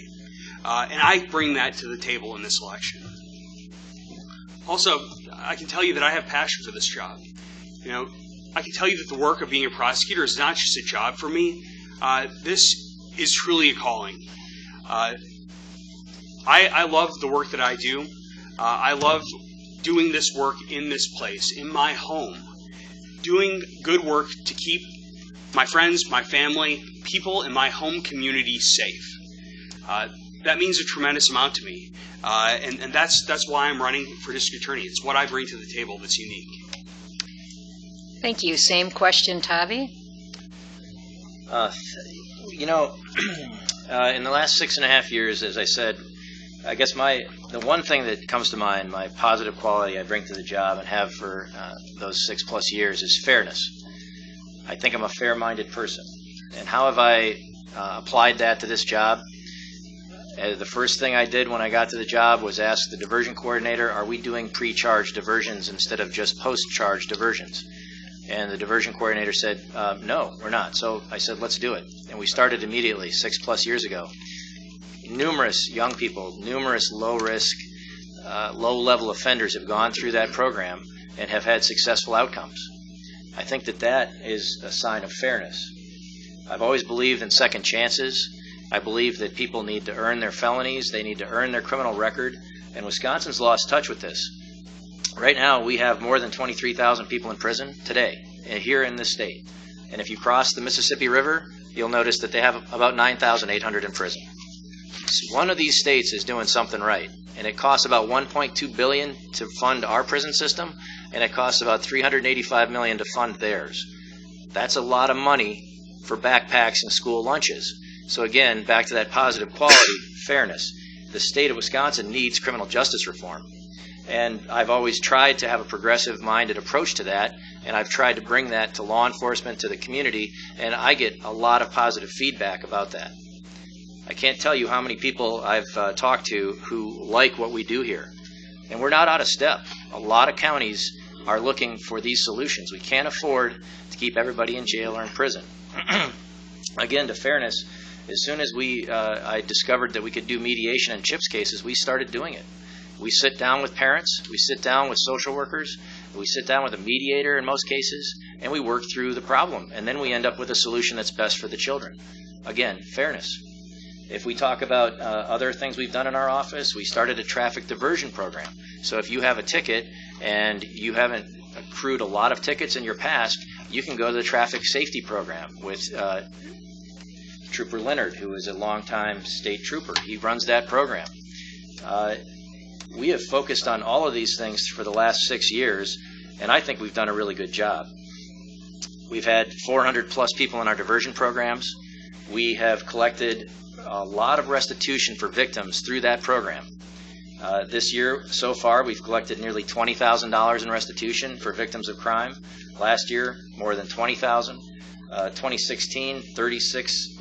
Speaker 5: And I bring that to the table in this election. Also, I can tell you that I have passion for this job. I can tell you that the work of being a prosecutor is not just a job for me. This is truly a calling. I love the work that I do. I love doing this work in this place, in my home, doing good work to keep my friends, my family, people in my home community safe. That means a tremendous amount to me, and that's why I'm running for district attorney. It's what I bring to the table that's unique.
Speaker 2: Thank you. Same question, Tavi?
Speaker 3: In the last 6.5 years, as I said, I guess the one thing that comes to mind, my positive quality I bring to the job and have for those 6+ years is fairness. I think I'm a fair-minded person. And how have I applied that to this job? The first thing I did when I got to the job was ask the diversion coordinator, are we doing pre-charge diversions instead of just post-charge diversions? And the diversion coordinator said, no, we're not. So I said, let's do it. And we started immediately 6+ years ago. Numerous young people, numerous low-risk, low-level offenders have gone through that program and have had successful outcomes. I think that is a sign of fairness. I've always believed in second chances. I believe that people need to earn their felonies. They need to earn their criminal record. And Wisconsin's lost touch with this. Right now, we have more than 23,000 people in prison today, here in this state. And if you cross the Mississippi River, you'll notice that they have about 9,800 in prison. So one of these states is doing something right. And it costs about $1.2 billion to fund our prison system, and it costs about $385 million to fund theirs. That's a lot of money for backpacks and school lunches. So again, back to that positive quality, fairness. The state of Wisconsin needs criminal justice reform. And I've always tried to have a progressive-minded approach to that, and I've tried to bring that to law enforcement, to the community, and I get a lot of positive feedback about that. I can't tell you how many people I've talked to who like what we do here. And we're not out of step. A lot of counties are looking for these solutions. We can't afford to keep everybody in jail or in prison. Again, to fairness, as soon as I discovered that we could do mediation in CHIPS cases, we started doing it. We sit down with parents, we sit down with social workers, we sit down with a mediator in most cases, and we work through the problem. And then we end up with a solution that's best for the children. Again, fairness. If we talk about other things we've done in our office, we started a traffic diversion program. So if you have a ticket and you haven't accrued a lot of tickets in your past, you can go to the traffic safety program with Trooper Leonard, who is a longtime state trooper. He runs that program. We have focused on all of these things for the last 6 years, and I think we've done a really good job. We've had 400+ people in our diversion programs. We have collected a lot of restitution for victims through that program. This year, so far, we've collected nearly $20,000 in restitution for victims of crime. Last year, more than $20,000. 2016,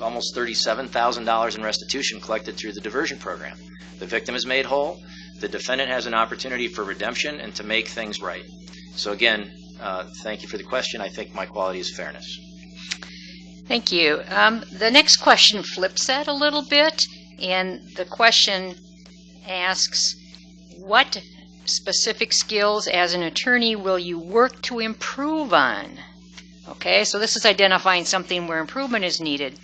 Speaker 3: almost $37,000 in restitution collected through the diversion program. The victim is made whole. The defendant has an opportunity for redemption and to make things right. So again, thank you for the question. I think my quality is fairness.
Speaker 2: Thank you. The next question flips that a little bit, and the question asks, what specific skills as an attorney will you work to improve on? Okay, so this is identifying something where improvement is needed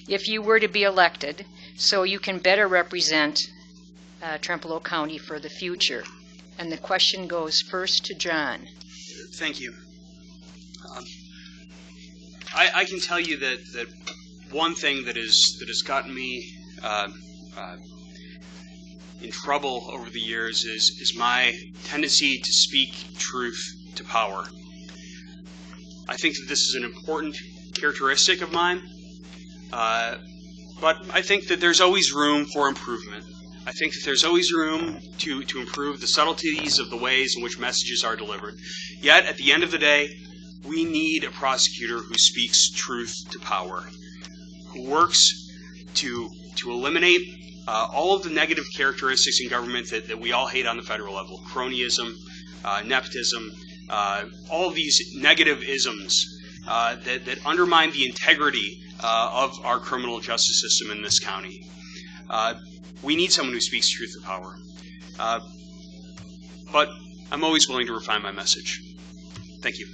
Speaker 2: if you were to be elected, so you can better represent Trempealeau County for the future. And the question goes first to John.
Speaker 5: Thank you. I can tell you that one thing that has gotten me in trouble over the years is my tendency to speak truth to power. I think that this is an important characteristic of mine, but I think that there's always room for improvement. I think that there's always room to improve the subtleties of the ways in which messages are delivered. Yet, at the end of the day, we need a prosecutor who speaks truth to power, who works to eliminate all of the negative characteristics in government that we all hate on the federal level: cronyism, nepotism, all of these negative isms that undermine the integrity of our criminal justice system in this county. We need someone who speaks truth to power. But I'm always willing to refine my message. Thank you.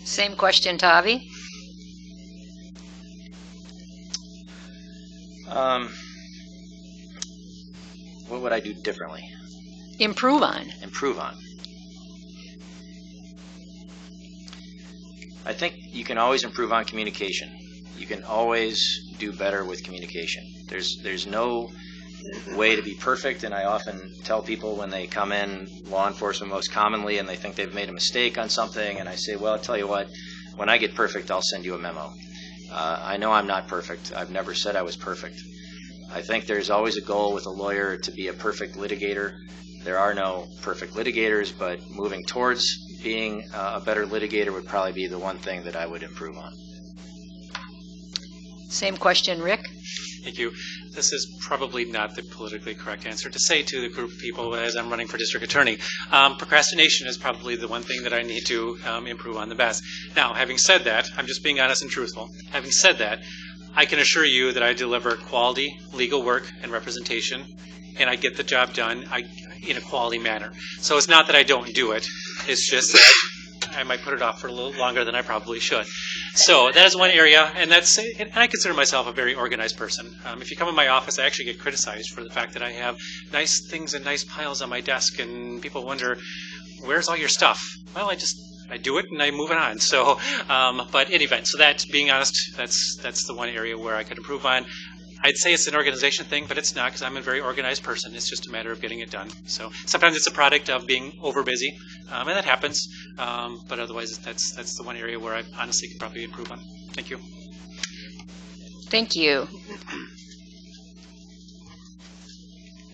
Speaker 2: Same question, Tavi.
Speaker 3: What would I do differently?
Speaker 2: Improve on.
Speaker 3: Improve on. I think you can always improve on communication. You can always do better with communication. There's no way to be perfect, and I often tell people when they come in, law enforcement most commonly, and they think they've made a mistake on something, and I say, well, I'll tell you what, when I get perfect, I'll send you a memo. I know I'm not perfect. I've never said I was perfect. I think there's always a goal with a lawyer to be a perfect litigator. There are no perfect litigators, but moving towards being a better litigator would probably be the one thing that I would improve on.
Speaker 2: Same question, Rick.
Speaker 4: Thank you. This is probably not the politically correct answer to say to the group of people as I'm running for district attorney. Procrastination is probably the one thing that I need to improve on the best. Now, having said that, I'm just being honest and truthful. Having said that, I can assure you that I deliver quality legal work and representation, and I get the job done in a quality manner. So it's not that I don't do it. It's just that I might put it off for a little longer than I probably should. So that is one area, and I consider myself a very organized person. If you come in my office, I actually get criticized for the fact that I have nice things and nice piles on my desk, and people wonder, where's all your stuff? Well, I do it and I move it on. So, but in any event, so that, being honest, that's the one area where I could improve on. I'd say it's an organization thing, but it's not, because I'm a very organized person. It's just a matter of getting it done. So sometimes it's a product of being over busy, and that happens. But otherwise, that's the one area where I honestly could probably improve on. Thank you.
Speaker 2: Thank you.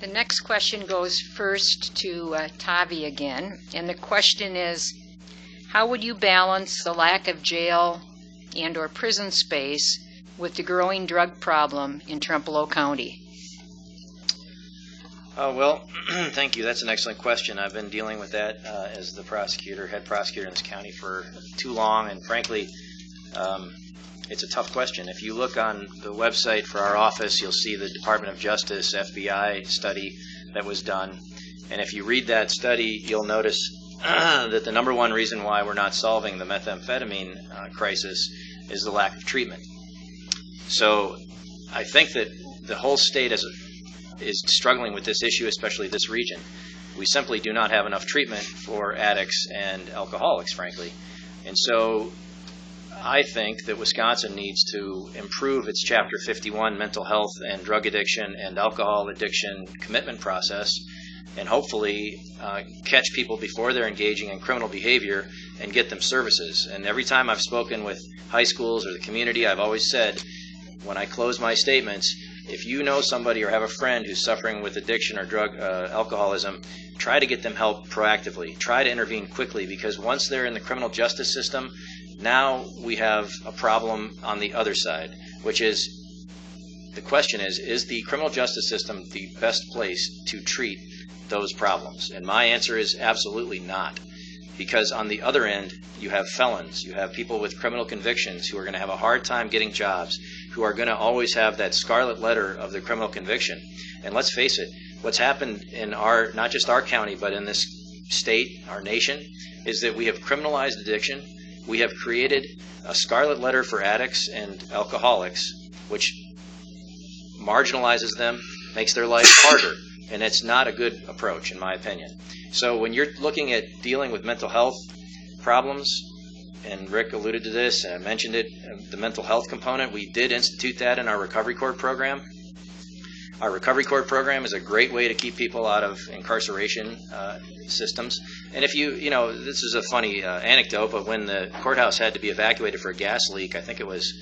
Speaker 2: The next question goes first to Tavi again, and the question is, how would you balance the lack of jail and or prison space with the growing drug problem in Trempealeau County?
Speaker 3: Well, thank you. That's an excellent question. I've been dealing with that as the head prosecutor in this county for too long, and frankly, it's a tough question. If you look on the website for our office, you'll see the Department of Justice FBI study that was done, and if you read that study, you'll notice that the number one reason why we're not solving the methamphetamine crisis is the lack of treatment. So I think that the whole state is struggling with this issue, especially this region. We simply do not have enough treatment for addicts and alcoholics, frankly. And so I think that Wisconsin needs to improve its Chapter 51 mental health and drug addiction and alcohol addiction commitment process, and hopefully catch people before they're engaging in criminal behavior and get them services. And every time I've spoken with high schools or the community, I've always said, when I close my statements, if you know somebody or have a friend who's suffering with addiction or drug alcoholism, try to get them help proactively. Try to intervene quickly, because once they're in the criminal justice system, now we have a problem on the other side, which is, the question is the criminal justice system the best place to treat those problems? And my answer is absolutely not. Because on the other end, you have felons, you have people with criminal convictions who are going to have a hard time getting jobs, who are going to always have that scarlet letter of the criminal conviction. And let's face it, what's happened in not just our county, but in this state, our nation, is that we have criminalized addiction. We have created a scarlet letter for addicts and alcoholics, which marginalizes them, makes their life harder. And it's not a good approach, in my opinion. So when you're looking at dealing with mental health problems, and Rick alluded to this, and I mentioned it, the mental health component, we did institute that in our recovery court program. Our recovery court program is a great way to keep people out of incarceration systems. And if this is a funny anecdote, but when the courthouse had to be evacuated for a gas leak, I think it was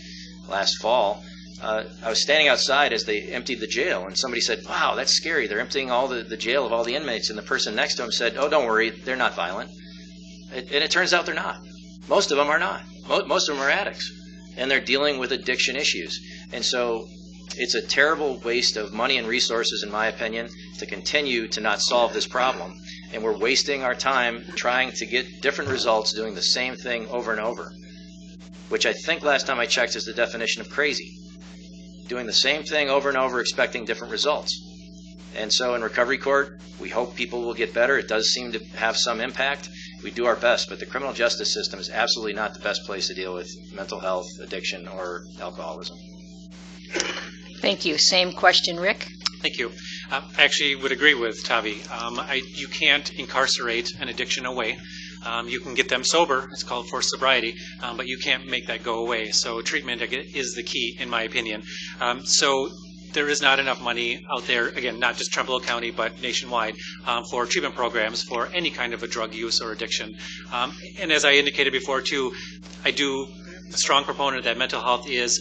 Speaker 3: last fall, I was standing outside as they emptied the jail, and somebody said, "Wow, that's scary. They're emptying all the jail of all the inmates." And the person next to him said, "Oh, don't worry, they're not violent." And it turns out they're not. Most of them are not. Most of them are addicts, and they're dealing with addiction issues. And so It's a terrible waste of money and resources, in my opinion, to continue to not solve this problem. And we're wasting our time trying to get different results doing the same thing over and over, which I think last time I checked is the definition of crazy. Doing the same thing over and over, expecting different results. And so in recovery court, we hope people will get better. It does seem to have some impact. We do our best, but the criminal justice system is absolutely not the best place to deal with mental health, addiction, or alcoholism.
Speaker 2: Thank you. Same question, Rick.
Speaker 4: Thank you. I actually would agree with Tavi. You can't incarcerate an addiction away. You can get them sober. It's called forced sobriety, but you can't make that go away. So treatment is the key, in my opinion. So there is not enough money out there, again, not just Trempealeau County, but nationwide, for treatment programs for any kind of a drug use or addiction. And as I indicated before, too, a strong proponent that mental health is,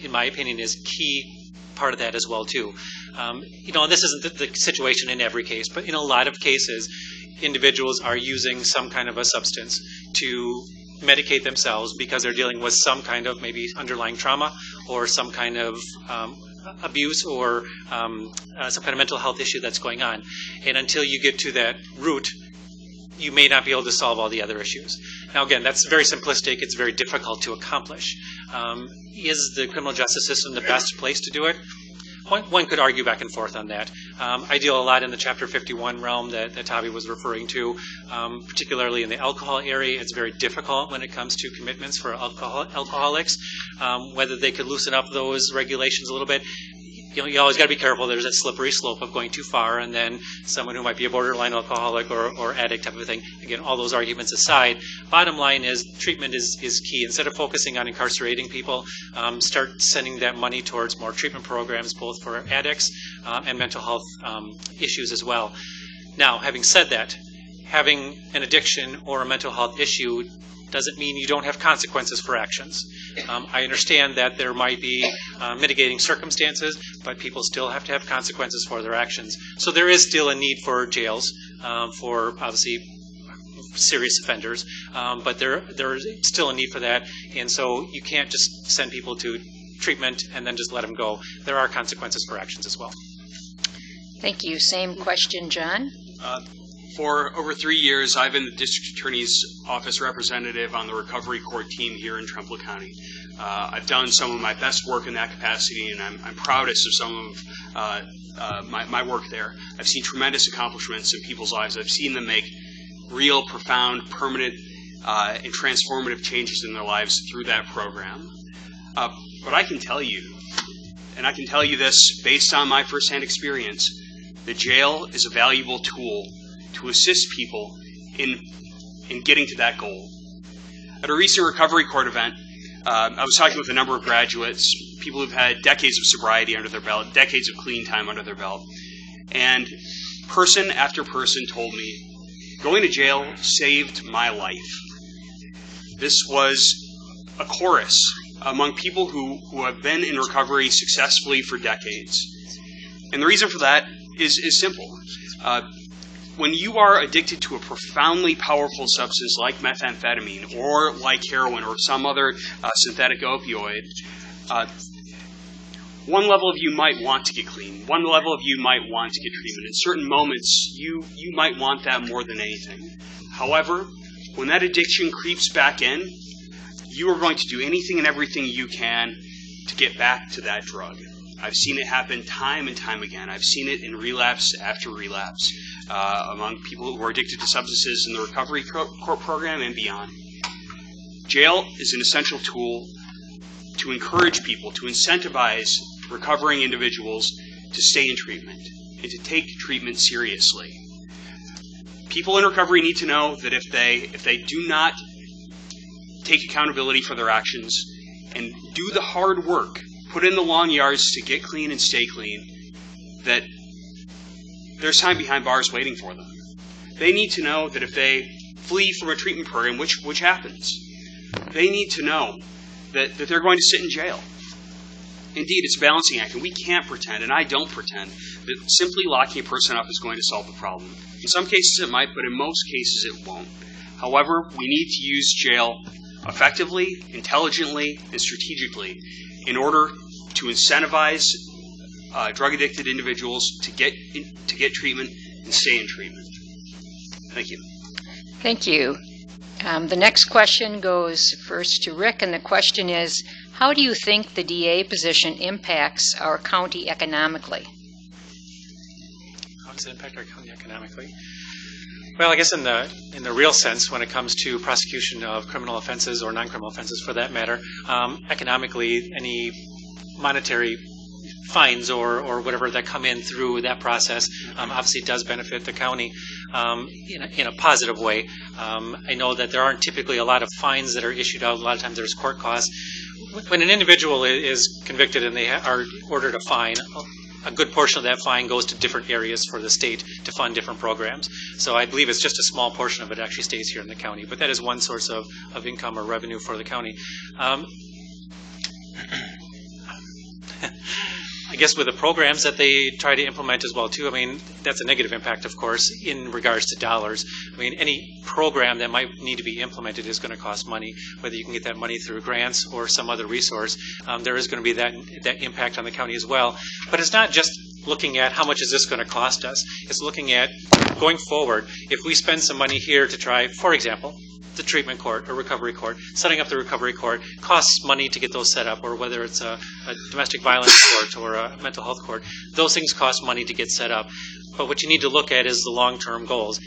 Speaker 4: in my opinion, is key part of that as well, too. This isn't the situation in every case, but in a lot of cases, individuals are using some kind of a substance to medicate themselves because they're dealing with some kind of maybe underlying trauma or some kind of abuse or some kind of mental health issue that's going on. And until you get to that root, you may not be able to solve all the other issues. Now, again, that's very simplistic. It's very difficult to accomplish. Is the criminal justice system the best place to do it? One could argue back and forth on that. I deal a lot in the Chapter 51 realm that Tavi was referring to, particularly in the alcohol area. It's very difficult when it comes to commitments for alcoholics, whether they could loosen up those regulations a little bit. You always got to be careful. There's that slippery slope of going too far, and then someone who might be a borderline alcoholic or addict type of thing. Again, all those arguments aside, bottom line is treatment is key. Instead of focusing on incarcerating people, start sending that money towards more treatment programs, both for addicts and mental health issues as well. Now, having said that, having an addiction or a mental health issue doesn't mean you don't have consequences for actions. I understand that there might be mitigating circumstances, but people still have to have consequences for their actions. So there is still a need for jails for, obviously, serious offenders, but there is still a need for that. And so you can't just send people to treatment and then just let them go. There are consequences for actions as well.
Speaker 2: Thank you. Same question, John.
Speaker 5: For over 3 years, I've been the District Attorney's Office representative on the Recovery Court team here in Trempealeau County. I've done some of my best work in that capacity, and I'm proudest of some of my work there. I've seen tremendous accomplishments in people's lives. I've seen them make real, profound, permanent, and transformative changes in their lives through that program. But I can tell you, and I can tell you this based on my firsthand experience, the jail is a valuable tool to assist people in getting to that goal. At a recent Recovery Court event, I was talking with a number of graduates, people who've had decades of sobriety under their belt, decades of clean time under their belt, and person after person told me, going to jail saved my life. This was a chorus among people who have been in recovery successfully for decades. And the reason for that is simple. When you are addicted to a profoundly powerful substance like methamphetamine or like heroin or some other synthetic opioid, one level of you might want to get clean. One level of you might want to get treatment. In certain moments, you might want that more than anything. However, when that addiction creeps back in, you are going to do anything and everything you can to get back to that drug. I've seen it happen time and time again. I've seen it in relapse after relapse among people who are addicted to substances in the Recovery Court program and beyond. Jail is an essential tool to encourage people, to incentivize recovering individuals to stay in treatment and to take treatment seriously. People in recovery need to know that if they do not take accountability for their actions and do the hard work, put in the long yards to get clean and stay clean, that there's time behind bars waiting for them. They need to know that if they flee from a treatment program, which happens, they need to know that they're going to sit in jail. Indeed, it's a balancing act, and we can't pretend, and I don't pretend, that simply locking a person up is going to solve the problem. In some cases it might, but in most cases it won't. However, we need to use jail effectively, intelligently, and strategically in order to incentivize drug-addicted individuals to get treatment and stay in treatment. Thank you.
Speaker 2: Thank you. The next question goes first to Rick, and the question is, how do you think the DA position impacts our county economically?
Speaker 4: How does it impact our county economically? Well, I guess in the real sense, when it comes to prosecution of criminal offenses or non-criminal offenses for that matter, economically, any monetary fines or whatever that come in through that process obviously does benefit the county in a positive way. I know that there aren't typically a lot of fines that are issued out. A lot of times there's court costs. When an individual is convicted and they are ordered a fine, a good portion of that fine goes to different areas for the state to fund different programs. So I believe it's just a small portion of it actually stays here in the county. But that is one source of income or revenue for the county. I guess with the programs that they try to implement as well, too, I mean, that's a negative impact, of course, in regards to dollars. I mean, any program that might need to be implemented is going to cost money, whether you can get that money through grants or some other resource. There is going to be that impact on the county as well. But it's not just looking at how much is this going to cost us. It's looking at going forward. If we spend some money here to try, for example, the treatment court or recovery court, setting up the recovery court costs money to get those set up, or whether it's a domestic violence court or a mental health court, those things cost money to get set up. But what you need to look at is the long-term goals.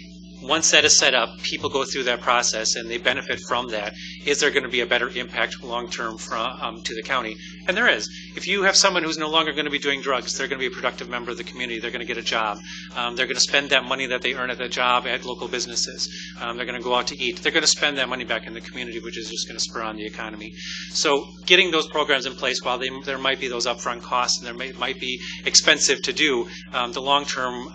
Speaker 4: Once that is set up, people go through that process and they benefit from that. Is there going to be a better impact long-term to the county? And there is. If you have someone who's no longer going to be doing drugs, they're going to be a productive member of the community. They're going to get a job. They're going to spend that money that they earn at that job at local businesses. They're going to go out to eat. They're going to spend that money back in the community, which is just going to spur on the economy. So getting those programs in place, while there might be those upfront costs and there might be expensive to do, the long-term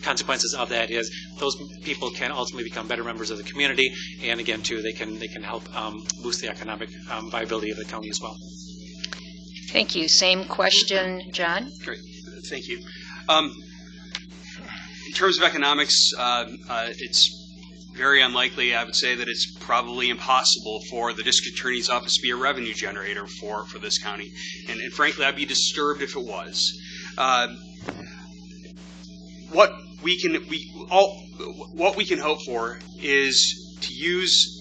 Speaker 4: consequences of that is those people can ultimately become better members of the community, and again, too, they can help boost the economic viability of the county as well.
Speaker 2: Thank you. Same question, John.
Speaker 5: Great. Thank you. In terms of economics, it's very unlikely, I would say, that it's probably impossible for the district attorney's office to be a revenue generator for this county. And frankly, I'd be disturbed if it was. What we can hope for is to use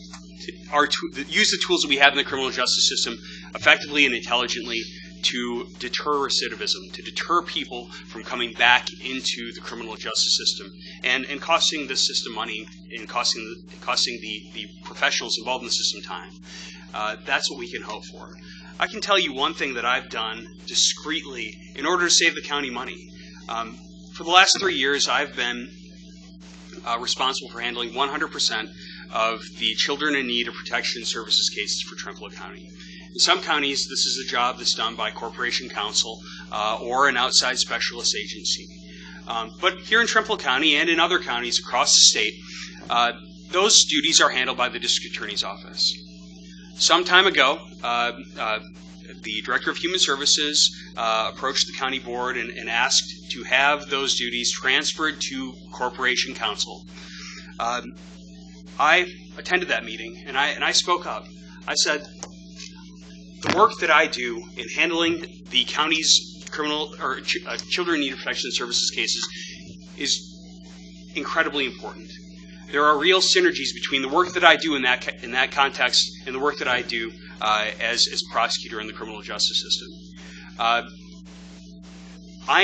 Speaker 5: the tools that we have in the criminal justice system effectively and intelligently to deter recidivism, to deter people from coming back into the criminal justice system and costing the system money and costing the professionals involved in the system time. That's what we can hope for. I can tell you one thing that I've done discreetly in order to save the county money. For the last 3 years, I've been responsible for handling 100% of the children in need of protection services cases for Trempealeau County. In some counties, this is a job that's done by corporation counsel or an outside specialist agency. But here in Trempealeau County and in other counties across the state, those duties are handled by the district attorney's office. Some time ago, the Director of Human Services approached the county board and asked to have those duties transferred to corporation counsel. I attended that meeting and I spoke up. I said, the work that I do in handling the county's criminal or children in need of protection services cases is incredibly important. There are real synergies between the work that I do in that context and the work that I do as a prosecutor in the criminal justice system. I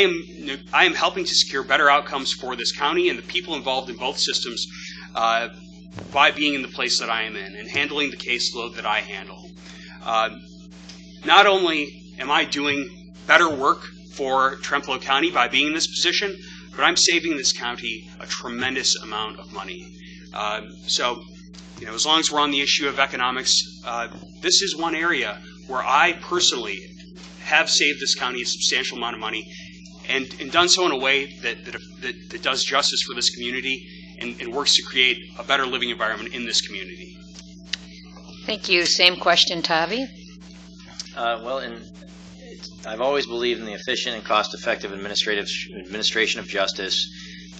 Speaker 5: am helping to secure better outcomes for this county and the people involved in both systems by being in the place that I am in and handling the caseload that I handle. Not only am I doing better work for Trempealeau County by being in this position, but I'm saving this county a tremendous amount of money. So, as long as we're on the issue of economics, this is one area where I personally have saved this county a substantial amount of money and done so in a way that does justice for this community and works to create a better living environment in this community.
Speaker 2: Thank you. Same question, Tavi.
Speaker 3: I've always believed in the efficient and cost-effective administration of justice.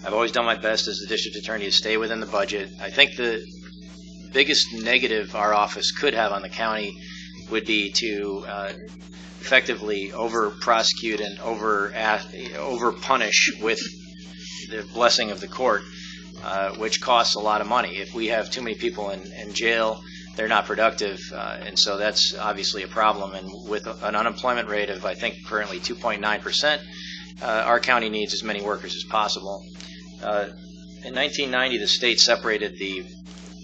Speaker 3: I've always done my best as the district attorney to stay within the budget. I think the biggest negative our office could have on the county would be to effectively over-prosecute and over-punish with the blessing of the court, which costs a lot of money. If we have too many people in jail, they're not productive, and so that's obviously a problem. And with an unemployment rate of, I think, currently 2.9%, our county needs as many workers as possible. In 1990, the state separated the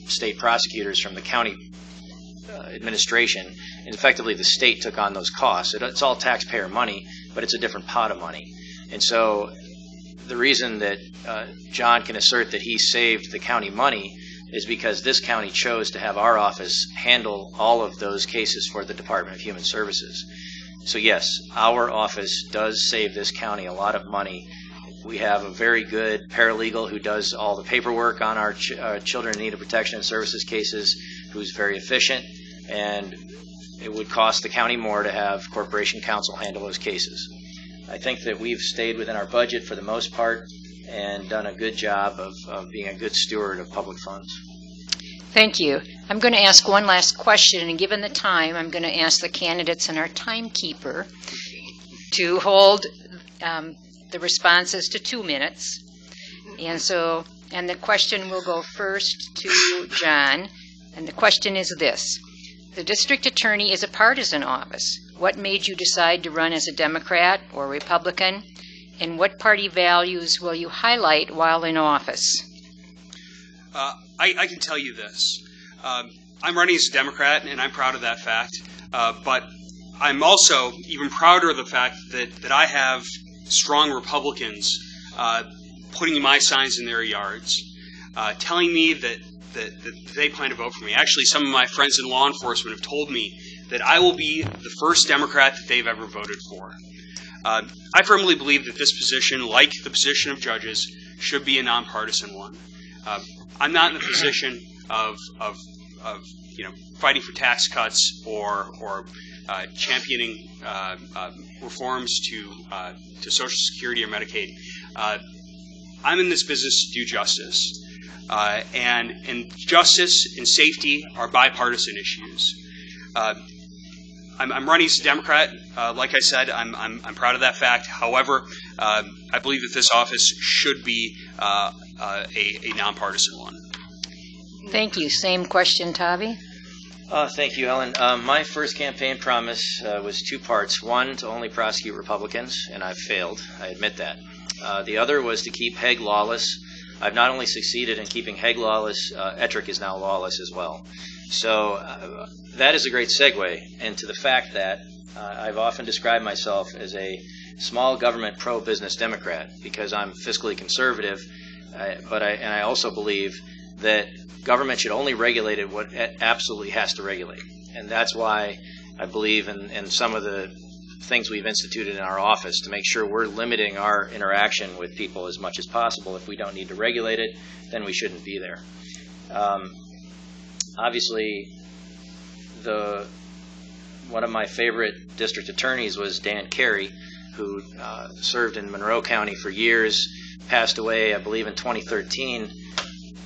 Speaker 3: state prosecutors from the county administration, and effectively the state took on those costs. It's all taxpayer money, but it's a different pot of money. And so the reason that John can assert that he saved the county money is because this county chose to have our office handle all of those cases for the Department of Human Services. So yes, our office does save this county a lot of money. We have a very good paralegal who does all the paperwork on our children in need of protection and services cases, who's very efficient, and it would cost the county more to have corporation counsel handle those cases. I think that we've stayed within our budget for the most part and done a good job of being a good steward of public funds.
Speaker 2: Thank you. I'm going to ask one last question, and given the time, I'm going to ask the candidates and our timekeeper to hold the responses to 2 minutes. And the question will go first to John, and the question is this. The district attorney is a partisan office. What made you decide to run as a Democrat or Republican? And what party values will you highlight while in office?
Speaker 5: I can tell you this. I'm running as a Democrat, and I'm proud of that fact. But I'm also even prouder of the fact that I have strong Republicans putting my signs in their yards, telling me that they plan to vote for me. Actually, some of my friends in law enforcement have told me that I will be the first Democrat that they've ever voted for. I firmly believe that this position, like the position of judges, should be a nonpartisan one. I'm not in the position of fighting for tax cuts or championing reforms to Social Security or Medicaid. I'm in this business to do justice, and justice and safety are bipartisan issues. I'm running as a Democrat. Like I said, I'm proud of that fact. However, I believe that this office should be a nonpartisan one.
Speaker 2: Thank you. Same question, Tavi.
Speaker 3: Thank you, Ellen. My first campaign promise was 2 parts. One, to only prosecute Republicans, and I've failed. I admit that. The other was to keep Hague lawless. I've not only succeeded in keeping Hague lawless, Ettrick is now lawless as well. So that is a great segue into the fact that I've often described myself as a small government pro-business Democrat because I'm fiscally conservative, but I also believe that government should only regulate what it absolutely has to regulate. And that's why I believe in some of the things we've instituted in our office to make sure we're limiting our interaction with people as much as possible. If we don't need to regulate it, then we shouldn't be there. Obviously, one of my favorite district attorneys was Dan Carey, who served in Monroe County for years, passed away, I believe, in 2013.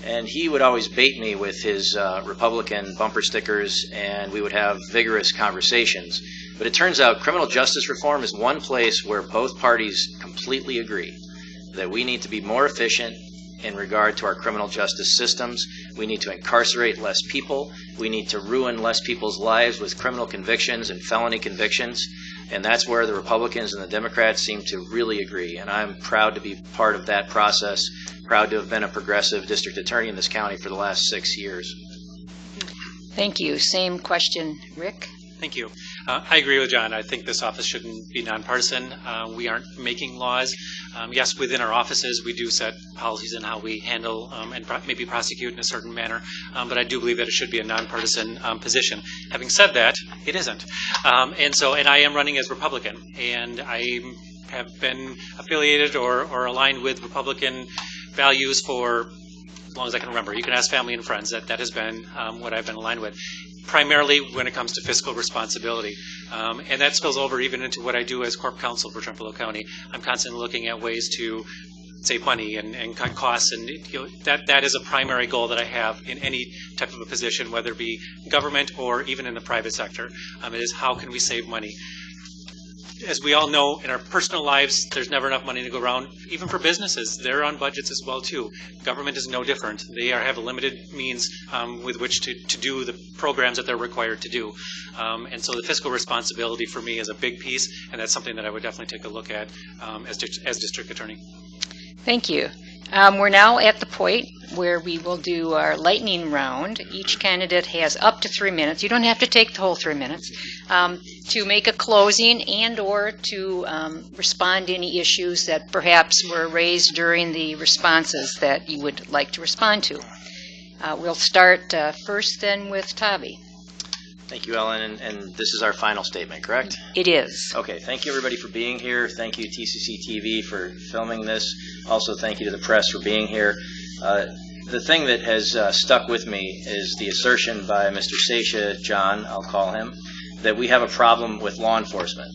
Speaker 3: And he would always bait me with his Republican bumper stickers, and we would have vigorous conversations. But it turns out criminal justice reform is one place where both parties completely agree that we need to be more efficient in regard to our criminal justice systems. We need to incarcerate less people. We need to ruin less people's lives with criminal convictions and felony convictions. And that's where the Republicans and the Democrats seem to really agree. And I'm proud to be part of that process, proud to have been a progressive district attorney in this county for the last 6 years.
Speaker 2: Thank you. Same question, Rick.
Speaker 4: Thank you. I agree with John. I think this office shouldn't be nonpartisan. We aren't making laws. Yes, within our offices, we do set policies on how we handle and maybe prosecute in a certain manner, but I do believe that it should be a nonpartisan position. Having said that, it isn't. And I am running as Republican, and I have been affiliated or aligned with Republican values for as long as I can remember. You can ask family and friends. That has been what I've been aligned with, primarily when it comes to fiscal responsibility. And that spills over even into what I do as Corp Counsel for Trempealeau County. I'm constantly looking at ways to save money and cut costs, and that is a primary goal that I have in any type of a position, whether it be government or even in the private sector. It is how can we save money. As we all know, in our personal lives, there's never enough money to go around. Even for businesses, they're on budgets as well too. Government is no different. They have a limited means with which to do the programs that they're required to do. And so the fiscal responsibility for me is a big piece, and that's something that I would definitely take a look at as district attorney.
Speaker 2: Thank you. We're now at the point where we will do our lightning round. Each candidate has up to 3 minutes. You don't have to take the whole 3 minutes to make a closing and or to respond to any issues that perhaps were raised during the responses that you would like to respond to. We'll start first then with Tavi.
Speaker 3: Thank you, Ellen, and this is our final statement, correct?
Speaker 2: It is.
Speaker 3: Okay, thank you everybody for being here. Thank you TCC TV for filming this. Also thank you to the press for being here. The thing that has stuck with me is the assertion by Mr. Seisha, John, I'll call him, that we have a problem with law enforcement.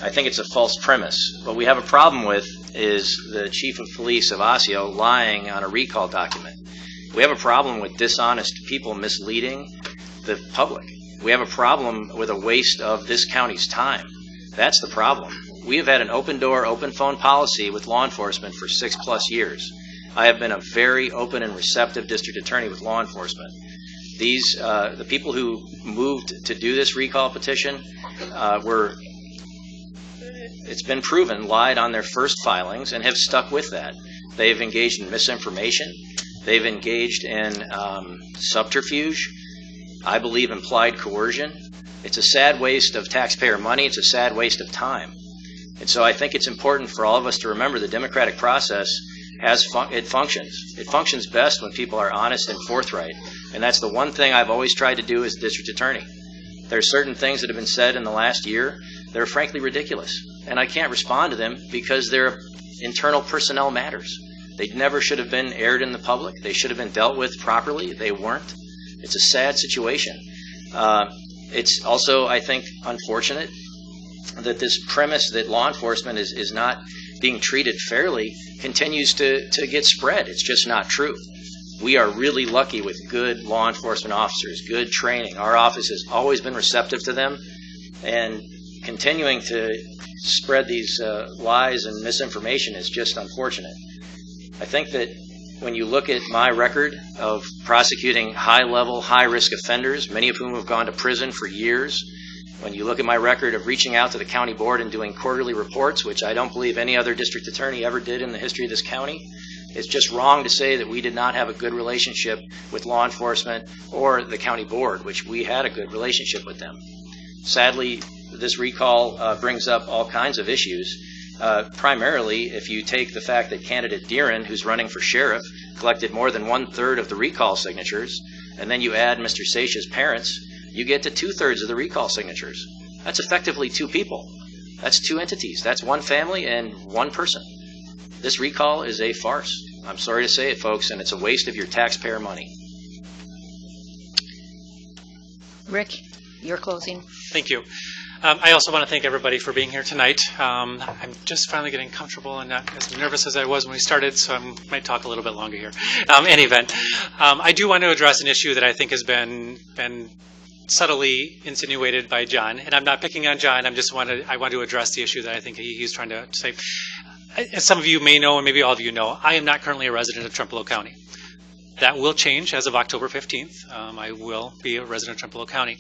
Speaker 3: I think it's a false premise. What we have a problem with is the chief of police of Osseo lying on a recall document. We have a problem with dishonest people misleading the public. We have a problem with a waste of this county's time. That's the problem. We have had an open door, open phone policy with law enforcement for 6+ years. I have been a very open and receptive district attorney with law enforcement. The people who moved to do this recall petition it's been proven, lied on their first filings and have stuck with that. They've engaged in misinformation. They've engaged in subterfuge. I believe implied coercion. It's a sad waste of taxpayer money. It's a sad waste of time. And so I think it's important for all of us to remember the democratic process it functions. It functions best when people are honest and forthright. And that's the one thing I've always tried to do as district attorney. There are certain things that have been said in the last year that are frankly ridiculous. And I can't respond to them because they're internal personnel matters. They never should have been aired in the public. They should have been dealt with properly. They weren't. It's a sad situation. It's also, I think, unfortunate that this premise that law enforcement is not being treated fairly continues to get spread. It's just not true. We are really lucky with good law enforcement officers, good training. Our office has always been receptive to them, and continuing to spread these lies and misinformation is just unfortunate. I think that when you look at my record of prosecuting high-level, high-risk offenders, many of whom have gone to prison for years, when you look at my record of reaching out to the county board and doing quarterly reports, which I don't believe any other district attorney ever did in the history of this county, it's just wrong to say that we did not have a good relationship with law enforcement or the county board, which we had a good relationship with them. Sadly, this recall brings up all kinds of issues. Primarily, if you take the fact that candidate Deeren, who's running for sheriff, collected more than 1/3 of the recall signatures, and then you add Mr. Seisha's parents, you get to 2/3 of the recall signatures. That's effectively 2 people. That's 2 entities. That's 1 family and 1 person. This recall is a farce. I'm sorry to say it, folks, and it's a waste of your taxpayer money.
Speaker 2: Rick, your closing.
Speaker 4: Thank you. I also want to thank everybody for being here tonight. I'm just finally getting comfortable and not as nervous as I was when we started, so I might talk a little bit longer here. In any event, I do want to address an issue that I think has been subtly insinuated by John, and I'm not picking on John. I want to address the issue that I think he's trying to say. As some of you may know, and maybe all of you know, I am not currently a resident of Trempealeau County. That will change as of October 15th. I will be a resident of Trempealeau County.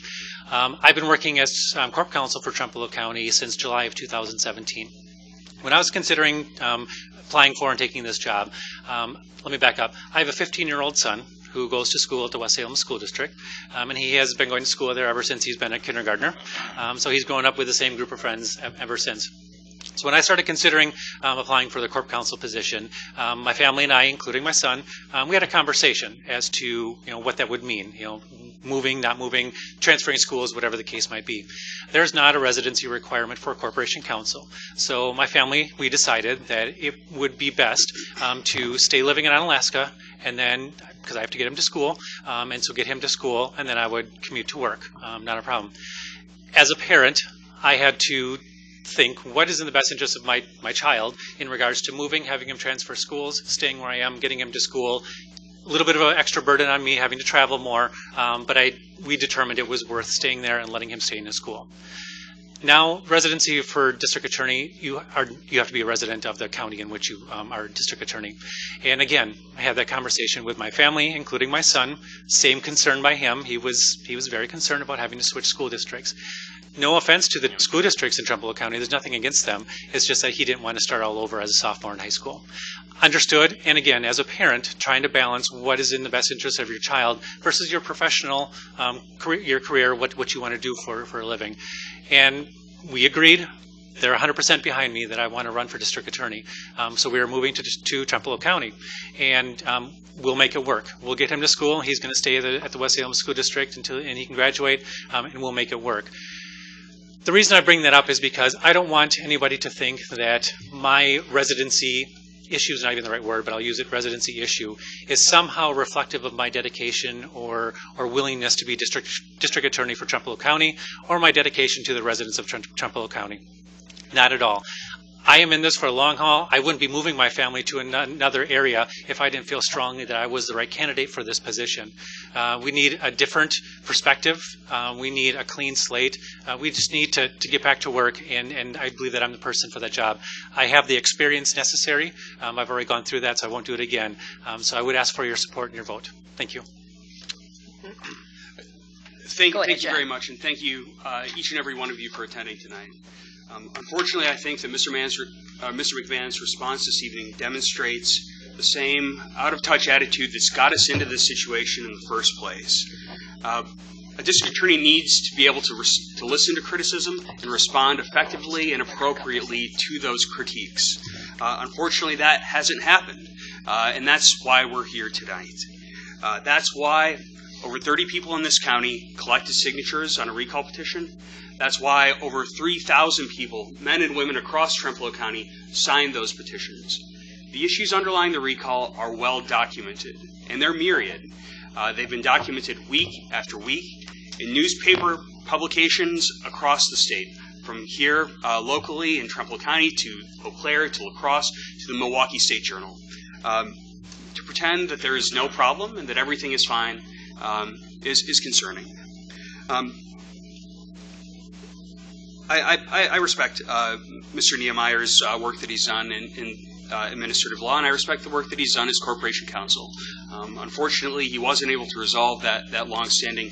Speaker 4: I've been working as corp counsel for Trempealeau County since July of 2017. When I was considering applying for and taking this job, let me back up. I have a 15-year-old son who goes to school at the West Salem School District, and he has been going to school there ever since he's been a kindergartner. So he's grown up with the same group of friends ever since. So when I started considering applying for the corp counsel position, my family and I, including my son, we had a conversation as to what that would mean. Moving, not moving, transferring schools, whatever the case might be. There's not a residency requirement for a corporation counsel. So my family, we decided that it would be best to stay living in Alaska, and then, because I have to get him to school, and so get him to school, and then I would commute to work. Not a problem. As a parent, I had to think what is in the best interest of my child in regards to moving, having him transfer schools, staying where I am, getting him to school. A little bit of an extra burden on me having to travel more, but we determined it was worth staying there and letting him stay in his school. Now, residency for district attorney, you have to be a resident of the county in which you are district attorney. And again, I had that conversation with my family, including my son. Same concern by him. He was very concerned about having to switch school districts. No offense to the school districts in Trempealeau County. There's nothing against them. It's just that he didn't want to start all over as a sophomore in high school. Understood. And again, as a parent, trying to balance what is in the best interest of your child versus your professional career, what you want to do for a living. And we agreed. They're 100% behind me that I want to run for district attorney. So we are moving to Trempealeau County, and we'll make it work. We'll get him to school. He's going to stay at the West Salem School District and he can graduate, and we'll make it work. The reason I bring that up is because I don't want anybody to think that my residency issue is not even the right word, but I'll use it, residency issue, is somehow reflective of my dedication or willingness to be district attorney for Trempealeau County or my dedication to the residents of Trempealeau County. Not at all. I am in this for a long haul. I wouldn't be moving my family to another area if I didn't feel strongly that I was the right candidate for this position. We need a different perspective. We need a clean slate. We just need to get back to work, and I believe that I'm the person for that job. I have the experience necessary. I've already gone through that, so I won't do it again. So I would ask for your support and your vote. Thank you.
Speaker 5: Thank you very much, and thank you, each and every one of you, for attending tonight. Unfortunately, I think that Mr. McMahon's response this evening demonstrates the same out-of-touch attitude that's got us into this situation in the first place. A district attorney needs to be able to listen to criticism and respond effectively and appropriately to those critiques. Unfortunately, that hasn't happened, and that's why we're here tonight. That's why over 30 people in this county collected signatures on a recall petition. That's why over 3,000 people, men and women across Trempealeau County, signed those petitions. The issues underlying the recall are well documented, and they're myriad. They've been documented week after week in newspaper publications across the state, from here locally in Trempealeau County to Eau Claire to La Crosse to the Milwaukee State Journal. To pretend that there is no problem and that everything is fine is concerning. I respect Mr. Niemeyer's work that he's done in administrative law, and I respect the work that he's done as corporation counsel. Unfortunately, he wasn't able to resolve that long-standing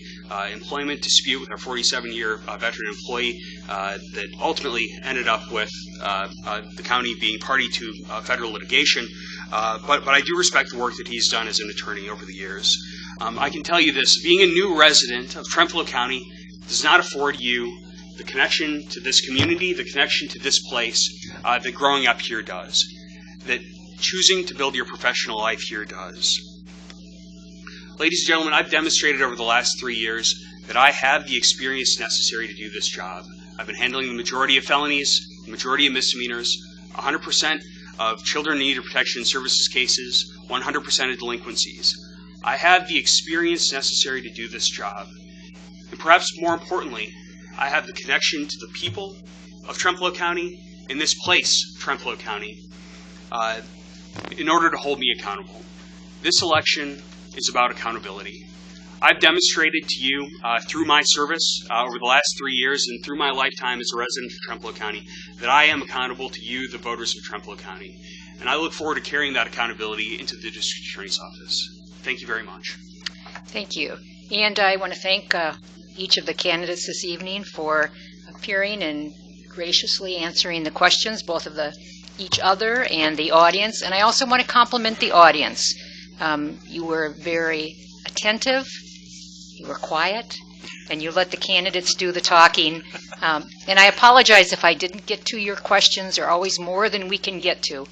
Speaker 5: employment dispute with our 47-year veteran employee that ultimately ended up with the county being party to federal litigation. But I do respect the work that he's done as an attorney over the years. I can tell you this, being a new resident of Trempealeau County does not afford you the connection to this community, the connection to this place that growing up here does, that choosing to build your professional life here does. Ladies and gentlemen, I've demonstrated over the last 3 years that I have the experience necessary to do this job. I've been handling the majority of felonies, the majority of misdemeanors, 100% of children in need of protection and services cases, 100% of delinquencies. I have the experience necessary to do this job. And perhaps more importantly, I have the connection to the people of Trempealeau County, in this place, Trempealeau County, in order to hold me accountable. This election is about accountability. I've demonstrated to you through my service over the last 3 years and through my lifetime as a resident of Trempealeau County that I am accountable to you, the voters of Trempealeau County. And I look forward to carrying that accountability into the district attorney's office. Thank you very much.
Speaker 2: Thank you. And I want to thank each of the candidates this evening for appearing and graciously answering the questions, both of each other and the audience. And I also want to compliment the audience. You were very attentive, you were quiet, and you let the candidates do the talking. And I apologize if I didn't get to your questions. There are always more than we can get to.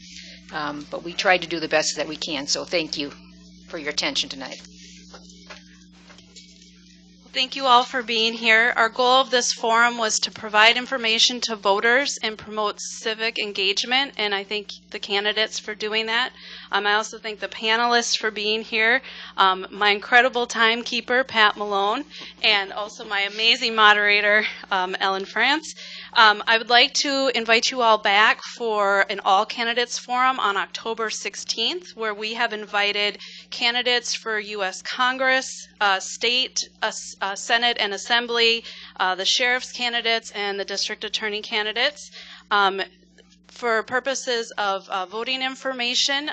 Speaker 2: But we tried to do the best that we can. So thank you for your attention tonight.
Speaker 1: Thank you all for being here. Our goal of this forum was to provide information to voters and promote civic engagement, and I thank the candidates for doing that. I also thank the panelists for being here, my incredible timekeeper, Pat Malone, and also my amazing moderator, Ellen France. I would like to invite you all back for an all candidates forum on October 16th, where we have invited candidates for U.S. Congress, state, Senate and Assembly, the sheriff's candidates, and the district attorney candidates. For purposes of voting information,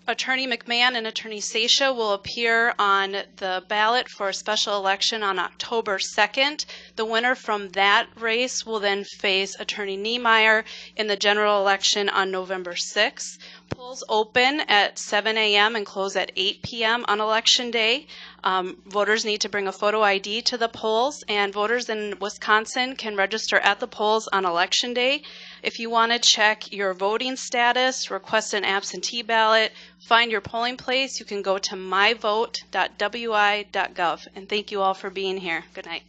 Speaker 1: Attorney McMahon and Attorney Seisha will appear on the ballot for a special election on October 2nd. The winner from that race will then face Attorney Niemeyer in the general election on November 6th. Polls open at 7 a.m. and close at 8 p.m. on Election Day. Voters need to bring a photo ID to the polls, and voters in Wisconsin can register at the polls on Election Day. If you want to check your voting status, request an absentee ballot, find your polling place, you can go to myvote.wi.gov. And thank you all for being here. Good night.